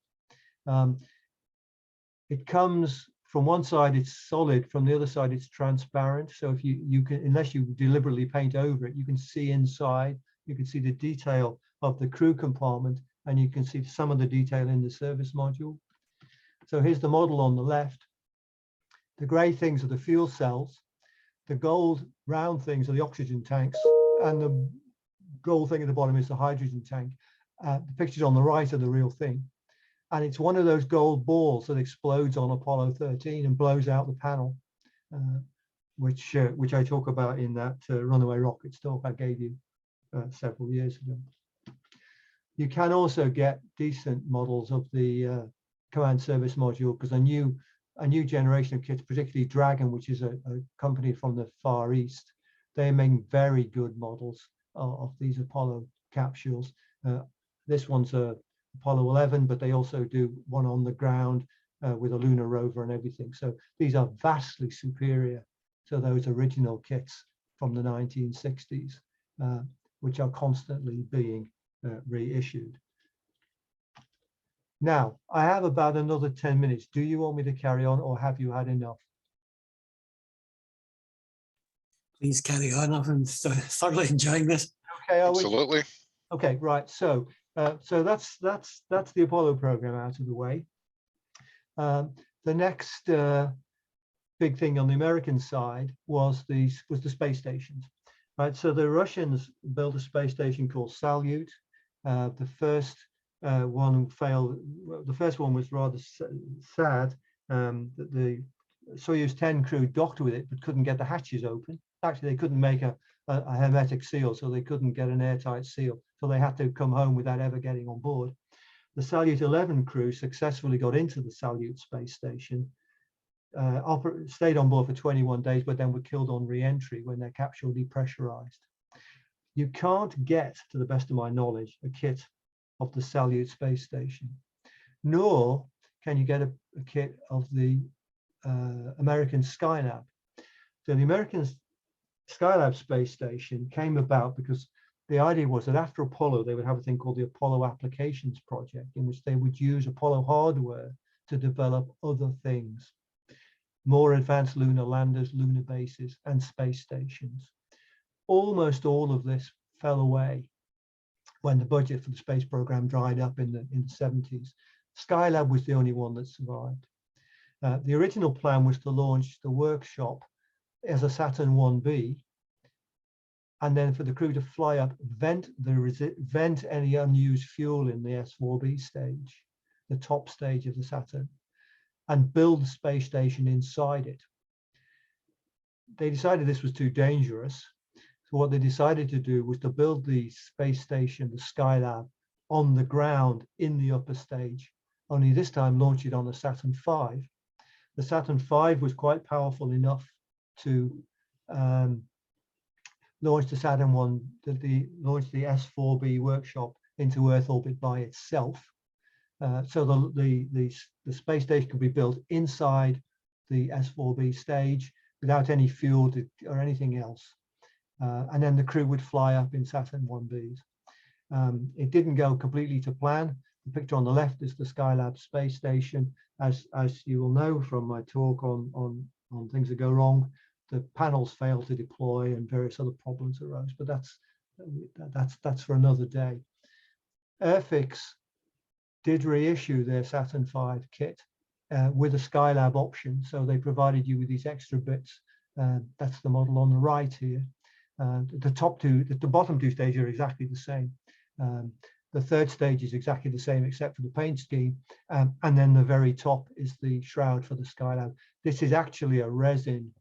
It comes from one side, it's solid, from the other side, it's transparent. So if you can, unless you deliberately paint over it, you can see inside, you can see the detail of the crew compartment, and you can see some of the detail in the service module. So here's the model on the left. The gray things are the fuel cells. The gold round things are the oxygen tanks, and the gold thing at the bottom is the hydrogen tank. The pictures on the right are the real thing. And it's one of those gold balls that explodes on Apollo 13 and blows out the panel, which I talk about in that runaway rockets talk I gave you several years ago. You can also get decent models of the command service module, because a new generation of kits, particularly Dragon, which is a company from the Far East, they make very good models of these Apollo capsules. This one's a Apollo 11, but they also do one on the ground with a lunar rover and everything. So these are vastly superior to those original kits from the 1960s, which are constantly being reissued. Now, I have about another 10 minutes. Do you want me to carry on, or have you had enough? Please carry on. I'm thoroughly enjoying this. Okay, Absolutely. Okay, right. So So that's the Apollo program out of the way. The next big thing on the American side was the space stations. Right, so the Russians built a space station called Salyut. The first one failed. The first one was rather sad. The Soyuz 10 crew docked with it, but couldn't get the hatches open. Actually, they couldn't make a hermetic seal, so they couldn't get an airtight seal. So they had to come home without ever getting on board. The Salyut 11 crew successfully got into the Salyut space station, stayed on board for 21 days, but then were killed on re-entry when their capsule depressurized. You can't get, to the best of my knowledge, a kit of the Salyut space station, nor can you get a kit of the American Skylab. So the American Skylab space station came about because the idea was that after Apollo, they would have a thing called the Apollo Applications Project, in which they would use Apollo hardware to develop other things, more advanced lunar landers, lunar bases, and space stations. Almost all of this fell away when the budget for the space program dried up in the 70s. Skylab was the only one that survived. The original plan was to launch the workshop as a Saturn 1B, and then for the crew to fly up, vent any unused fuel in the S4B stage, the top stage of the Saturn, and build the space station inside it. They decided this was too dangerous. So what they decided to do was to build the space station, the Skylab, on the ground in the upper stage, only this time launch it on the Saturn V. The Saturn V was quite powerful enough to launch the Saturn launch the S4B workshop into Earth orbit by itself. So the space station could be built inside the S4B stage without any fuel or anything else. And then the crew would fly up in Saturn 1Bs. It didn't go completely to plan. The picture on the left is the Skylab space station. As you will know from my talk on things that go wrong, the panels failed to deploy and various other problems arose. But that's for another day. Airfix did reissue their Saturn V kit with a Skylab option. So they provided you with these extra bits. That's the model on the right here. The bottom two stages are exactly the same. The third stage is exactly the same except for the paint scheme. And then the very top is the shroud for the Skylab. This is actually a resin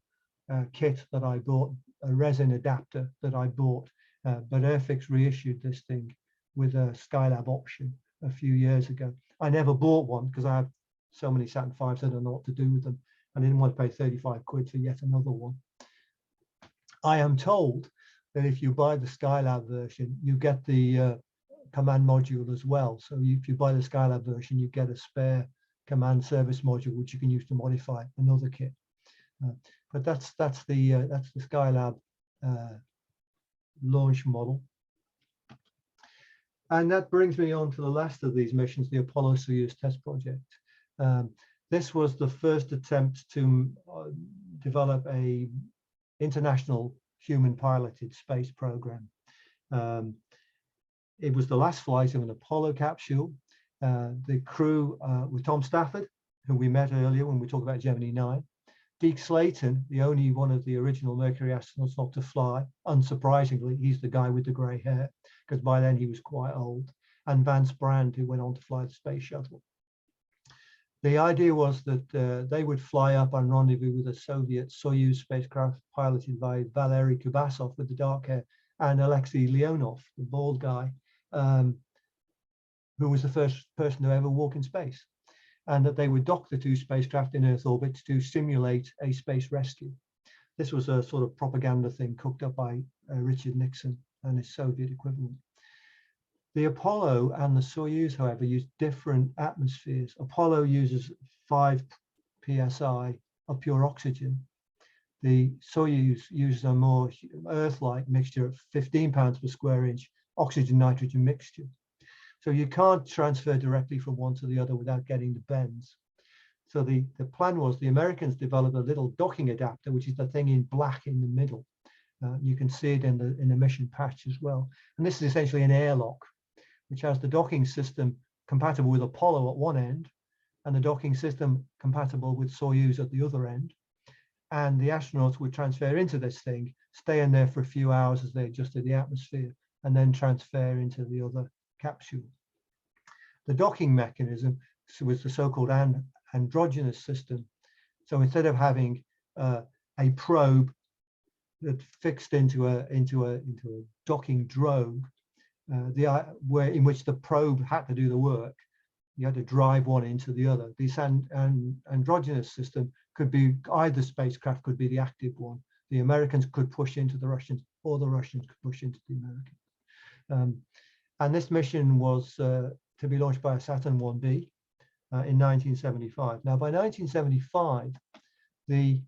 kit that I bought, a resin adapter that I bought. But Airfix reissued this thing with a Skylab option a few years ago. I never bought one because I have so many Saturn V's, I don't know what to do with them. I didn't want to pay 35 quid for yet another one. I am told that if you buy the Skylab version, you get the command module as well. So if you buy the Skylab version, you get a spare command service module which you can use to modify another kit. But that's the Skylab launch model. And that brings me on to the last of these missions, the Apollo-Soyuz test project. This was the first attempt to develop a international human piloted space program. It was the last flight of an Apollo capsule. The crew were Tom Stafford, who we met earlier when we talked about Gemini 9. Deke Slayton, the only one of the original Mercury astronauts not to fly. Unsurprisingly, he's the guy with the grey hair, because by then he was quite old. And Vance Brand, who went on to fly the space shuttle. The idea was that they would fly up and rendezvous with a Soviet Soyuz spacecraft piloted by Valery Kubasov with the dark hair and Alexei Leonov, the bald guy, who was the first person to ever walk in space. And that they would dock the two spacecraft in Earth orbit to simulate a space rescue. This was a sort of propaganda thing cooked up by Richard Nixon and his Soviet equivalent. The Apollo and the Soyuz, however, use different atmospheres. Apollo uses 5 psi of pure oxygen. The Soyuz uses a more Earth-like mixture of 15 pounds per square inch oxygen-nitrogen mixture. So you can't transfer directly from one to the other without getting the bends. So the plan was the Americans developed a little docking adapter, which is the thing in black in the middle. You can see it in the mission patch as well. And this is essentially an airlock, which has the docking system compatible with Apollo at one end and the docking system compatible with Soyuz at the other end. And the astronauts would transfer into this thing, stay in there for a few hours as they adjusted the atmosphere, and then transfer into the other capsule. The docking mechanism was the so-called androgynous system. So instead of having a probe that fixed into a docking drogue, in which the probe had to do the work, you had to drive one into the other. This androgynous system could be either spacecraft could be the active one. The Americans could push into the Russians, or the Russians could push into the Americans. And this mission was to be launched by a Saturn 1B in 1975. Now, by 1975, the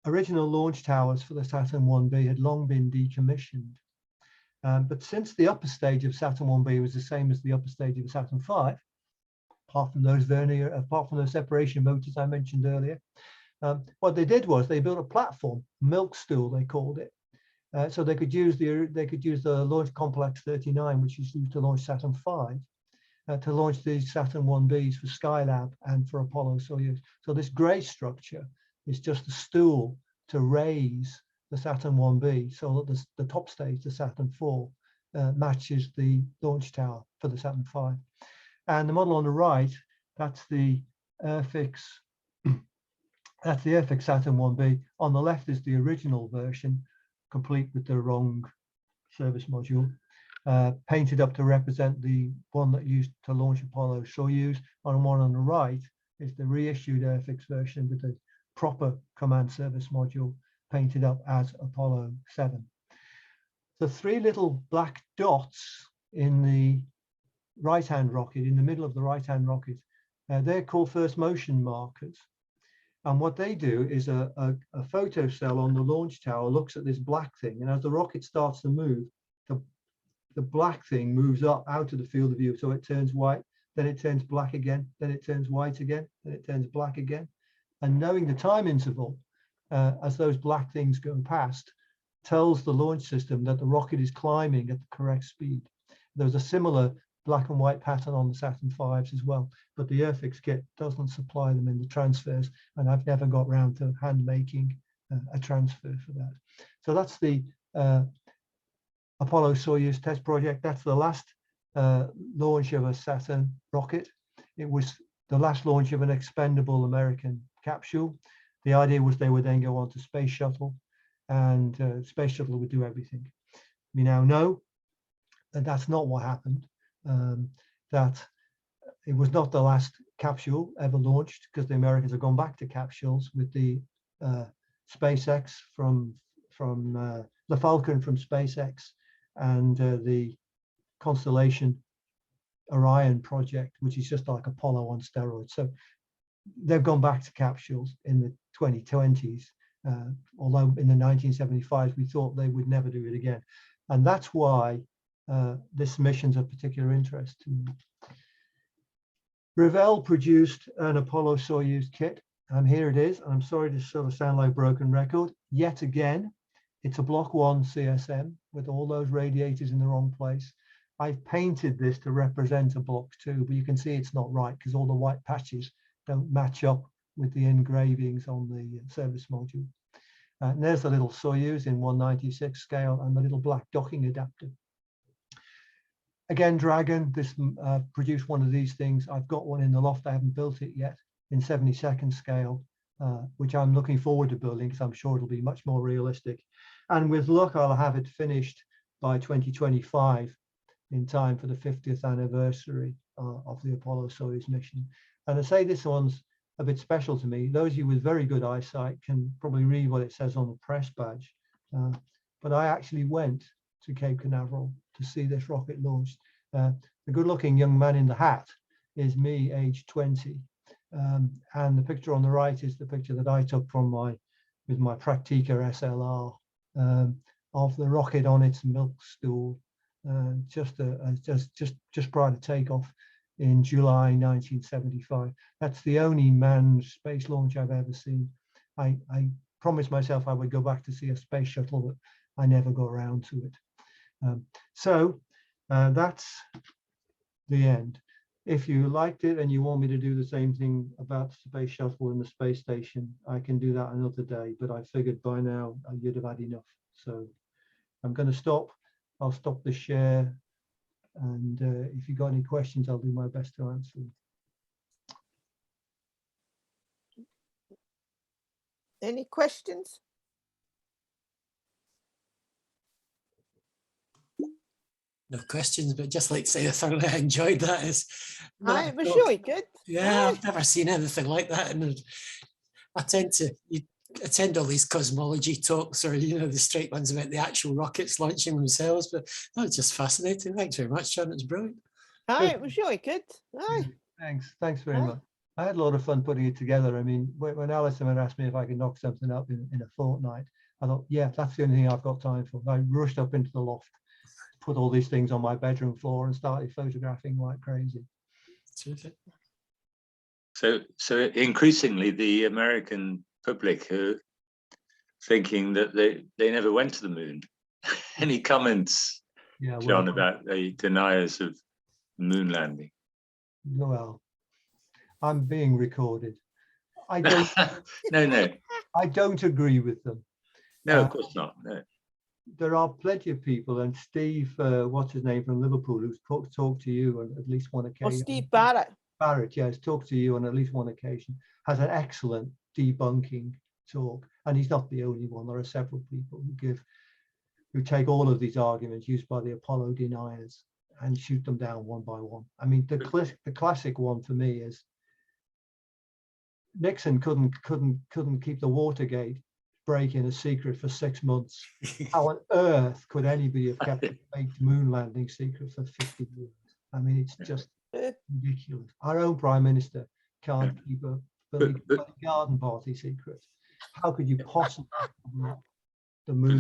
original launch towers for the Saturn 1B had long been decommissioned. But since the upper stage of Saturn 1B was the same as the upper stage of Saturn 5, apart from those separation motors I mentioned earlier, what they did was they built a platform, milk stool they called it, so they could use the Launch Complex 39, which is used to launch Saturn 5, to launch these Saturn 1Bs for Skylab and for Apollo Soyuz. So this grey structure is just a stool to raise the Saturn 1B, so that the top stage, the Saturn 4, matches the launch tower for the Saturn 5. And the model on the right, that's the Airfix. That's the Airfix Saturn 1B. On the left is the original version, complete with the wrong service module, painted up to represent the one that used to launch Apollo Soyuz. On one on the right is the reissued Airfix version with the proper command service module painted up as Apollo 7. The three little black dots in the right-hand rocket, in the middle of the right-hand rocket, they're called first motion markers. And what they do is a photo cell on the launch tower looks at this black thing, and as the rocket starts to move, the black thing moves up out of the field of view. So it turns white, then it turns black again, then it turns white again, then it turns black again. And knowing the time interval as those black things go past tells the launch system that the rocket is climbing at the correct speed. There's a similar black and white pattern on the Saturn V's as well, but the Airfix kit doesn't supply them in the transfers, and I've never got round to hand making a transfer for that. So that's the Apollo Soyuz test project. That's the last launch of a Saturn rocket. It was the last launch of an expendable American capsule. The idea was they would then go on to Space Shuttle, and Space Shuttle would do everything. We now know that that's not what happened. That it was not the last capsule ever launched, because the Americans have gone back to capsules with the SpaceX from the Falcon from SpaceX, and the Constellation Orion project, which is just like Apollo on steroids. So they've gone back to capsules in the 2020s, although in the 1975s we thought they would never do it again. And that's why this mission's of particular interest to me. Revell produced an Apollo Soyuz kit, and here it is. I'm sorry to sort of sound like a broken record. Yet again, it's a Block 1 CSM with all those radiators in the wrong place. I've painted this to represent a Block 2, but you can see it's not right because all the white patches don't match up with the engravings on the service module. And there's the little Soyuz in 1/96 scale and the little black docking adapter. Again, Dragon, this produced one of these things. I've got one in the loft. I haven't built it yet in 72nd scale, which I'm looking forward to building because I'm sure it'll be much more realistic. And with luck, I'll have it finished by 2025 in time for the 50th anniversary of the Apollo Soyuz mission. And I say this one's a bit special to me. Those of you with very good eyesight can probably read what it says on the press badge. But I actually went to Cape Canaveral to see this rocket launched. The good-looking young man in the hat is me, age 20. And the picture on the right is the picture that I took with my Praktika SLR of the rocket on its milk stool, just prior to takeoff in July 1975. That's the only manned space launch I've ever seen. I promised myself I would go back to see a space shuttle, but I never got around to it. So That's the end. If you liked it and you want me to do the same thing about the space shuttle and the space station, I can do that another day, but I figured by now you'd have had enough. So I'm going to stop. I'll stop the share. And if you've got any questions, I'll do my best to answer them. Any questions? No questions, but just like to say I thoroughly enjoyed that. Aye, it was really good. Yeah, Aye. I've never seen anything like that. And I tend to attend all these cosmology talks, or the straight ones about the actual rockets launching themselves. But that was just fascinating. Thanks very much, John. It's brilliant. Aye, it was really good. Aye. Thanks very Aye. much. I had a lot of fun putting it together. I mean, when Alison had asked me if I could knock something up in a fortnight, I thought, yeah, that's the only thing I've got time for. I rushed up into the loft, put all these things on my bedroom floor and started photographing like crazy. Terrific. So increasingly the American public are thinking that they never went to the moon. Any comments, Yeah, John, well, about the deniers of moon landing? well, I'm being recorded. I don't. No, I don't agree with them. of course not. No. There are plenty of people, and Steve, what's his name, from Liverpool, who's talked to you on at least one Oh, occasion. Steve Barrett. Barrett, yes, talked to you on at least one occasion, has an excellent debunking talk, and he's not the only one. There are several people who take all of these arguments used by the Apollo deniers and shoot them down one by one. I mean, the classic one for me is Nixon couldn't keep the Watergate break-in a secret for 6 months. How on earth could anybody have kept a fake moon landing secret for 50 years? I mean, it's just ridiculous. Our own prime minister can't keep a bloody garden party secret. How could you possibly the moon?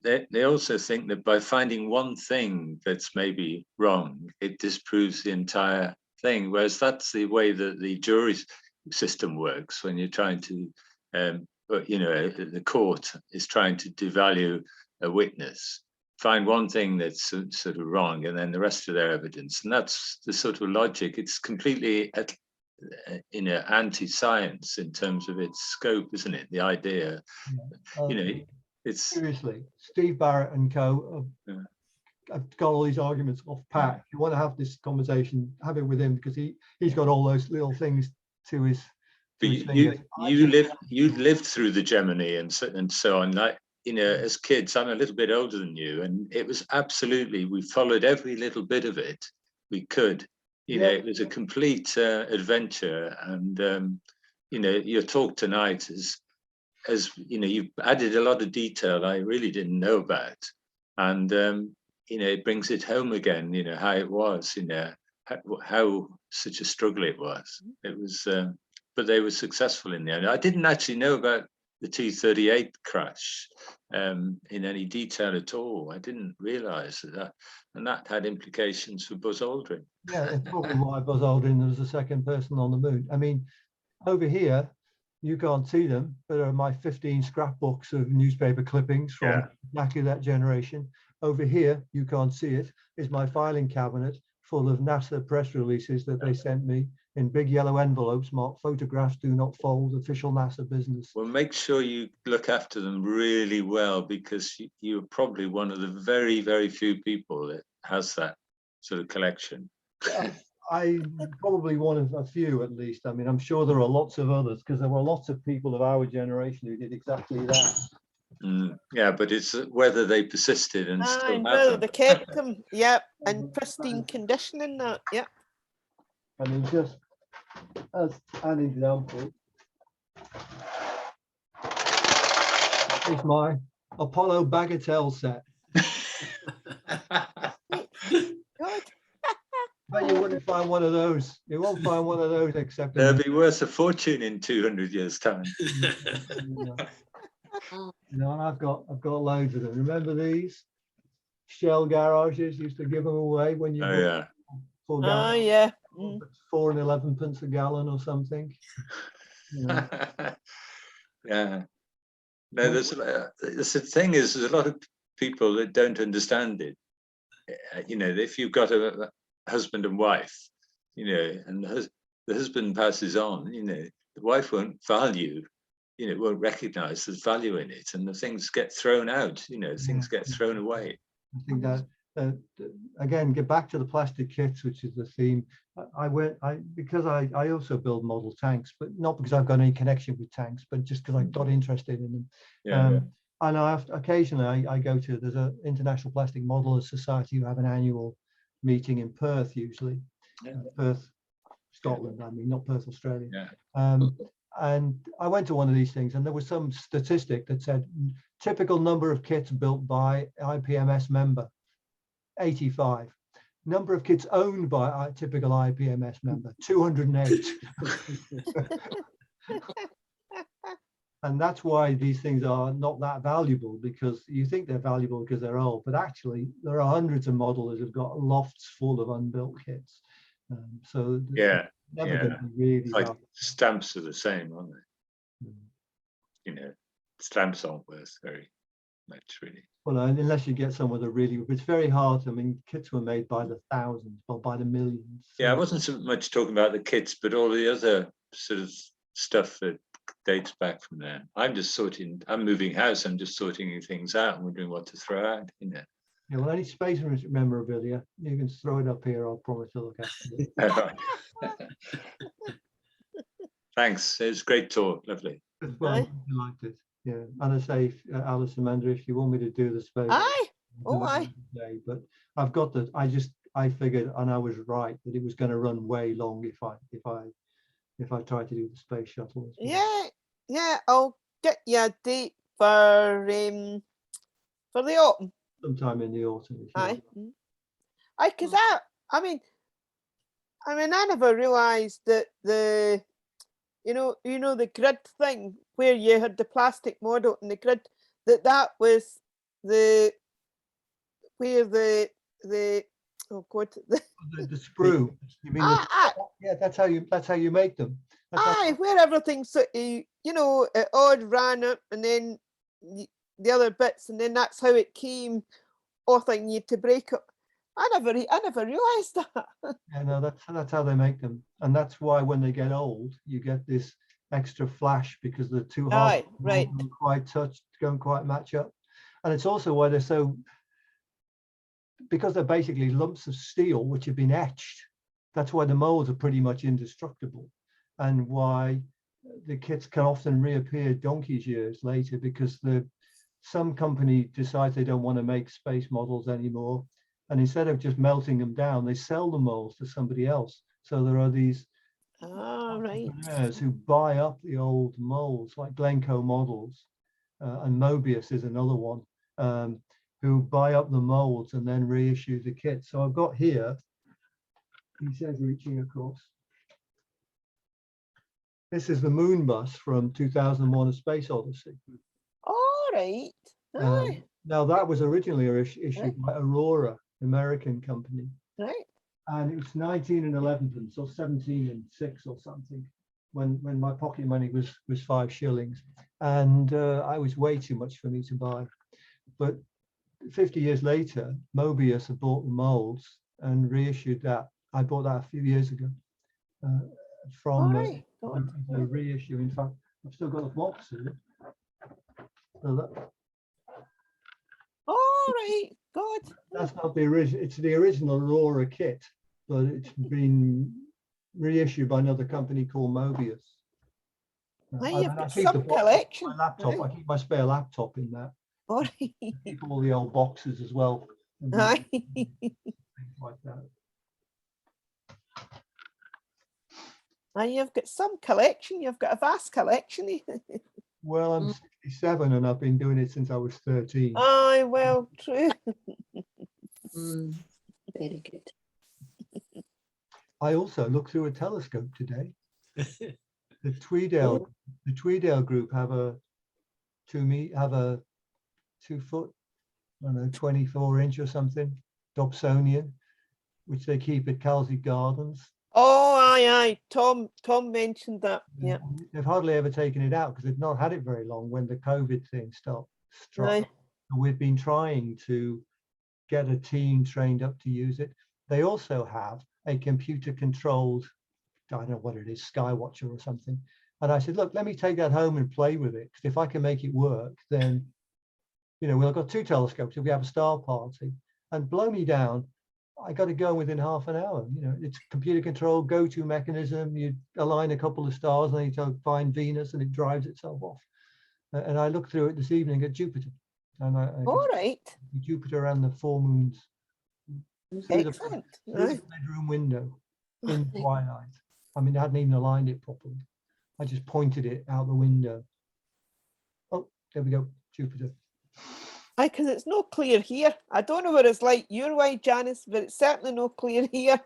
They also think that by finding one thing that's maybe wrong, it disproves the entire thing. Whereas that's the way that the jury system works when you're trying to, the court is trying to devalue a witness. Find one thing that's sort of wrong, and then the rest of their evidence, and that's the sort of logic. It's completely anti-science in terms of its scope, isn't it? The idea, it's seriously, Steve Barrett and co. I've got all these arguments off pat. If you want to have this conversation, have it with him, because he's got all those little things to his. You lived through the Gemini and so on. Like, as kids, I'm a little bit older than you, and it was absolutely, we followed every little bit of it we could. It was a complete adventure, and your talk tonight as you've added a lot of detail I really didn't know about, and it brings it home again. How it was, how such a struggle it was. It was, but they were successful in the end. I didn't actually know about the T-38 crash in any detail at all. I didn't realise that, and that had implications for Buzz Aldrin. Yeah, it's probably why Buzz Aldrin was the second person on the moon. I mean, over here, you can't see them, but there are my 15 scrapbooks of newspaper clippings from exactly that generation. Over here, you can't see it, is my filing cabinet full of NASA press releases that they sent me in big yellow envelopes marked "Photographs do not fold, official NASA business." Well, make sure you look after them really well, because you're probably one of the very, very few people that has that sort of collection. I'm probably one of a few, at least. I mean, I'm sure there are lots of others, because there were lots of people of our generation who did exactly that. Yeah, but it's whether they persisted and still have whether them. they kept them, in pristine condition and that, I mean, just as an example, it's my Apollo Bagatelle set. Good. But you wouldn't find one of those. You won't find one of those except in They'll be worth a fortune in 200 years' time. I've got loads of them. Remember these? Shell garages used to give them away when you Oh yeah. 4 and 11 pence a gallon or something. Yeah. No, the thing is, there's a lot of people that don't understand it. you know, if you've got a husband and wife, you know, and the husband passes on, you know, the wife won't value, you know, won't recognize the value in it, and the things get thrown out, you know, things get thrown away. I think that again, get back to the plastic kits, which is the theme. Because I also build model tanks, but not because I've got any connection with tanks, but just because I got interested in them. Yeah, And occasionally I go to, there's an International Plastic Modelers Society who have an annual meeting in Perth, usually. Perth, Scotland, I mean, not Perth, Australia. And I went to one of these things, and there was some statistic that said typical number of kits built by IPMS member, 85. Number of kits owned by a typical IPMS member, 208. And that's why these things are not that valuable, because you think they're valuable because they're old, but actually there are hundreds of modelers who've got lofts full of unbuilt kits. So never going to be really like stamps are the same, aren't they? You know, stamps aren't worth very much, really. Well, unless you get some with a really, it's very hard. I mean, kits were made by the thousands, or by the millions. So. Yeah, I wasn't so much talking about the kits, but all the other sort of stuff that dates back from there. I'm moving house, I'm just sorting things out and wondering what to throw out, you know. Yeah, well, any space memorabilia, you can throw it up here, I'll promise to look after it. Thanks, it was a great talk, lovely. Well, I liked it. Yeah, and I say, Alice and Amanda, if you want me to do the space, but I've got that. I figured, and I was right, that it was going to run way long if I tried to do the space shuttle. Yeah, I'll get you a date for the autumn. Sometime in the autumn. Because I mean, I never realised that the the grid thing where you had the plastic model and the grid, that was the oh god, the sprue. You mean yeah, that's how you make them. Where everything's it odd ran up and then the other bits, and then that's how it came off, and you had to break it. I never realised that. Yeah, no, that's how they make them, and that's why when they get old, you get this extra flash because the two halves don't quite match up, and it's also why they're so, because they're basically lumps of steel which have been etched. That's why the molds are pretty much indestructible, and why the kits can often reappear donkey's years later, because some company decides they don't want to make space models anymore. And instead of just melting them down, they sell the molds to somebody else. So there are these entrepreneurs who buy up the old molds, like Glencoe Models, and Mobius is another one, who buy up the molds and then reissue the kit. So I've got here, he says reaching across. This is the moon bus from 2001: A Space Odyssey. All right. Now that was originally issued by Aurora, American company, right? And it was 19 and 11pence, or 17 and 6 or something, when my pocket money was 5 shillings, and I was way too much for me to buy. But 50 years later, Mobius had bought the molds and reissued that. I bought that a few years ago from a reissue. In fact, I've still got a box of it. So that, all right, God. That's not the original. It's the original Aurora kit, but it's been reissued by another company called Mobius. You've got some collection. My laptop. I keep my spare laptop in that. All right. I keep all the old boxes as well. Aye. Things like that. You've got some collection. You've got a vast collection. Well, I'm 67 and I've been doing it since I was 13. Aye, well, true. Very good. I also looked through a telescope today. The Tweedale group have a 2 foot, I don't know, 24-inch or something, Dobsonian, which they keep at Kelsey Gardens. Oh, aye. Tom mentioned that. Yeah. They've hardly ever taken it out because they've not had it very long when the COVID thing struck. Aye. And we've been trying to get a team trained up to use it. They also have a computer controlled, I don't know what it is, Skywatcher or something. And I said, look, let me take that home and play with it. Because if I can make it work, then, you know, we've got 2 telescopes. If we have a star party, and blow me down, I got to go within half an hour. You know, it's computer controlled go-to mechanism. You align a couple of stars and you find Venus and it drives itself off. And I looked through it this evening at Jupiter. And I All right. Jupiter and the 4 moons through the Excellent. bedroom window in twilight. I mean, I hadn't even aligned it properly. I just pointed it out the window. Oh, there we go, Jupiter. Aye, because it's no clear here. I don't know what it's like your way, Janice, but it's certainly no clear here.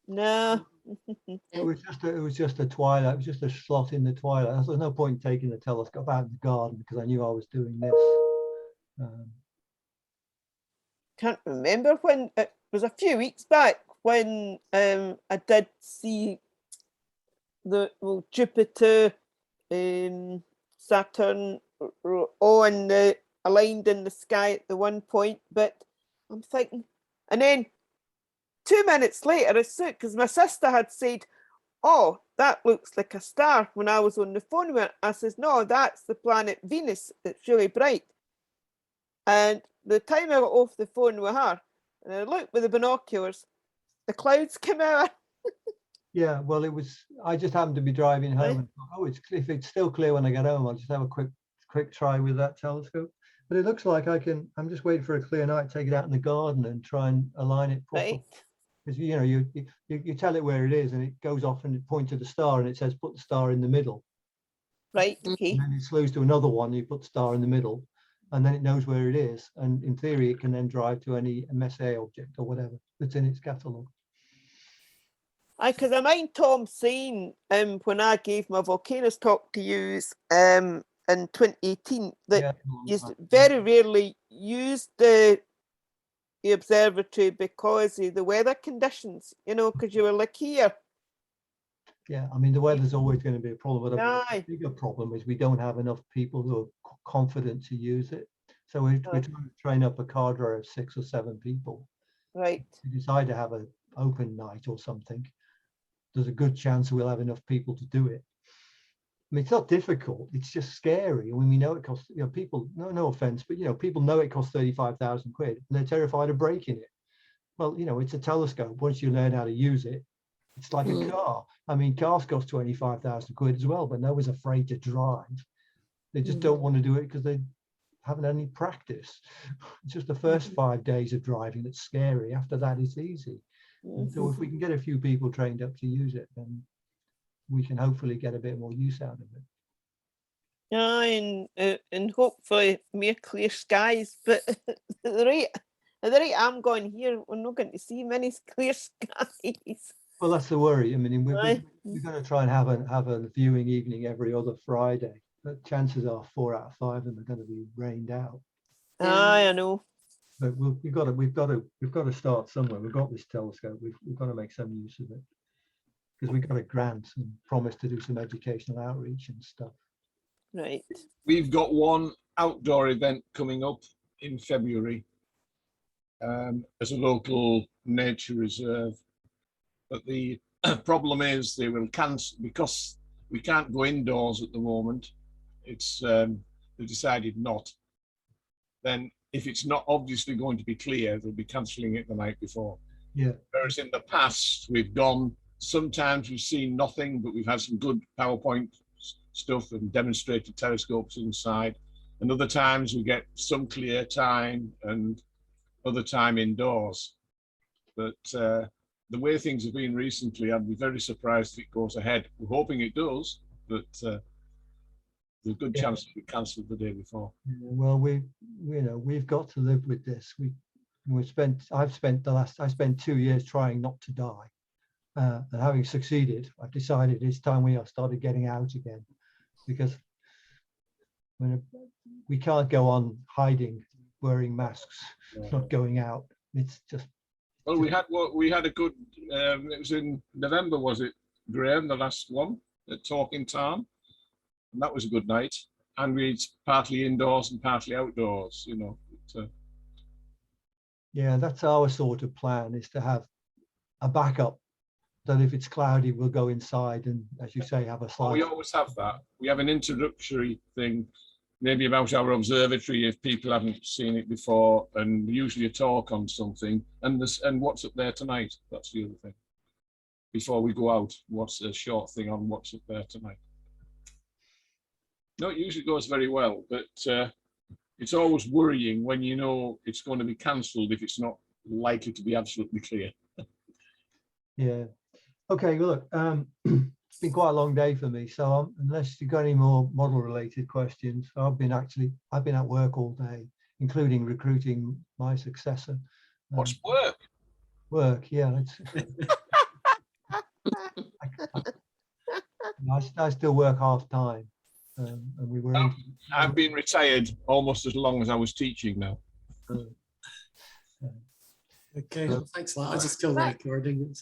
No. It was just a twilight. It was just a slot in the twilight. There's no point in taking the telescope out in the garden because I knew I was doing this. Can't remember when it was a few weeks back when I did see the Jupiter, Saturn on the aligned in the sky at the one point, but I'm thinking, and then 2 minutes later, it's because my sister had said, "Oh, that looks like a star." When I was on the phone with her, I says, "No, that's the planet Venus. It's really bright." And the time I got off the phone with her, and I looked with the binoculars, the clouds came out. Yeah, well, it was. I just happened to be driving home. Right. And thought, oh, if it's still clear when I get home, I'll just have a quick try with that telescope. But it looks like I can. I'm just waiting for a clear night, take it out in the garden, and try and align it properly. Right. Because you know, you tell it where it is, and it goes off and it points to the star, and it says put the star in the middle. Right. Okay. And then it slows to another one. You put the star in the middle, and then it knows where it is. And in theory, it can then drive to any MSA object or whatever that's in its catalogue. Aye, because I mind Tom saying when I gave my volcanoes talk to use in 2018 that Yeah. you very rarely used the observatory because of the weather conditions, you know, because you were like here. Yeah, I mean, the weather's always going to be a problem, but Aye. a bigger problem is we don't have enough people who are confident to use it. So we're trying to train up a cadre of 6 or 7 people. Right. If we decide to have an open night or something, there's a good chance we'll have enough people to do it. I mean, it's not difficult, it's just scary. I mean, we know it costs, you know, people, no offense, but, you know, people know it costs 35,000 quid and they're terrified of breaking it. Well, you know, it's a telescope. Once you learn how to use it, it's like a car. I mean, cars cost 25,000 quid as well, but no one's afraid to drive. They just don't want to do it because they haven't had any practice. It's just the first 5 days of driving that's scary. After that, it's easy. And so if we can get a few people trained up to use it, then we can hopefully get a bit more use out of it. And hopefully more clear skies. But at the rate I'm going here, we're not going to see many clear skies. Well, that's the worry. I mean, we're going to try and have a viewing evening every other Friday, but chances are 4 out of 5 of them are going to be rained out. Aye, I know. But we've got to start somewhere. We've got this telescope. We've got to make some use of it because we've got a grant and promised to do some educational outreach and stuff. Right. We've got one outdoor event coming up in February as a local nature reserve. But the problem is they will cancel because we can't go indoors at the moment. It's they decided not. Then if it's not obviously going to be clear, they'll be cancelling it the night before. Yeah. Whereas in the past, we've gone, sometimes we've seen nothing, but we've had some good PowerPoint stuff and demonstrated telescopes inside. And other times we get some clear time and other time indoors. But the way things have been recently, I'd be very surprised if it goes ahead. We're hoping it does, but there's a good chance it will be cancelled the day before. Well, we've got to live with this. I spent 2 years trying not to die, and having succeeded, I've decided it's time we started getting out again, because we can't go on hiding, wearing masks, not going out. It's just. Well, we had a good. It was in November, was it, Graham? The last one at Talking Tom. And that was a good night, and it's partly indoors and partly outdoors, you know. Yeah, that's our sort of plan, is to have a backup that if it's cloudy, we'll go inside and, as you say, have a Well, we slide. always have that. We have an introductory thing, maybe about our observatory if people haven't seen it before, and usually a talk on something. And what's up there tonight? That's the other thing. Before we go out, what's a short thing on what's up there tonight? No, it usually goes very well, but it's always worrying when you know it's going to be cancelled if it's not likely to be absolutely clear. Yeah. Okay, well, look, it's been quite a long day for me. So unless you've got any more model related questions, I've been at work all day, including recruiting my successor. What's work? Work, yeah. I still work half time. And we were. I've been retired almost as long as I was teaching now. Okay, well, thanks a lot. I'll just kill the recording.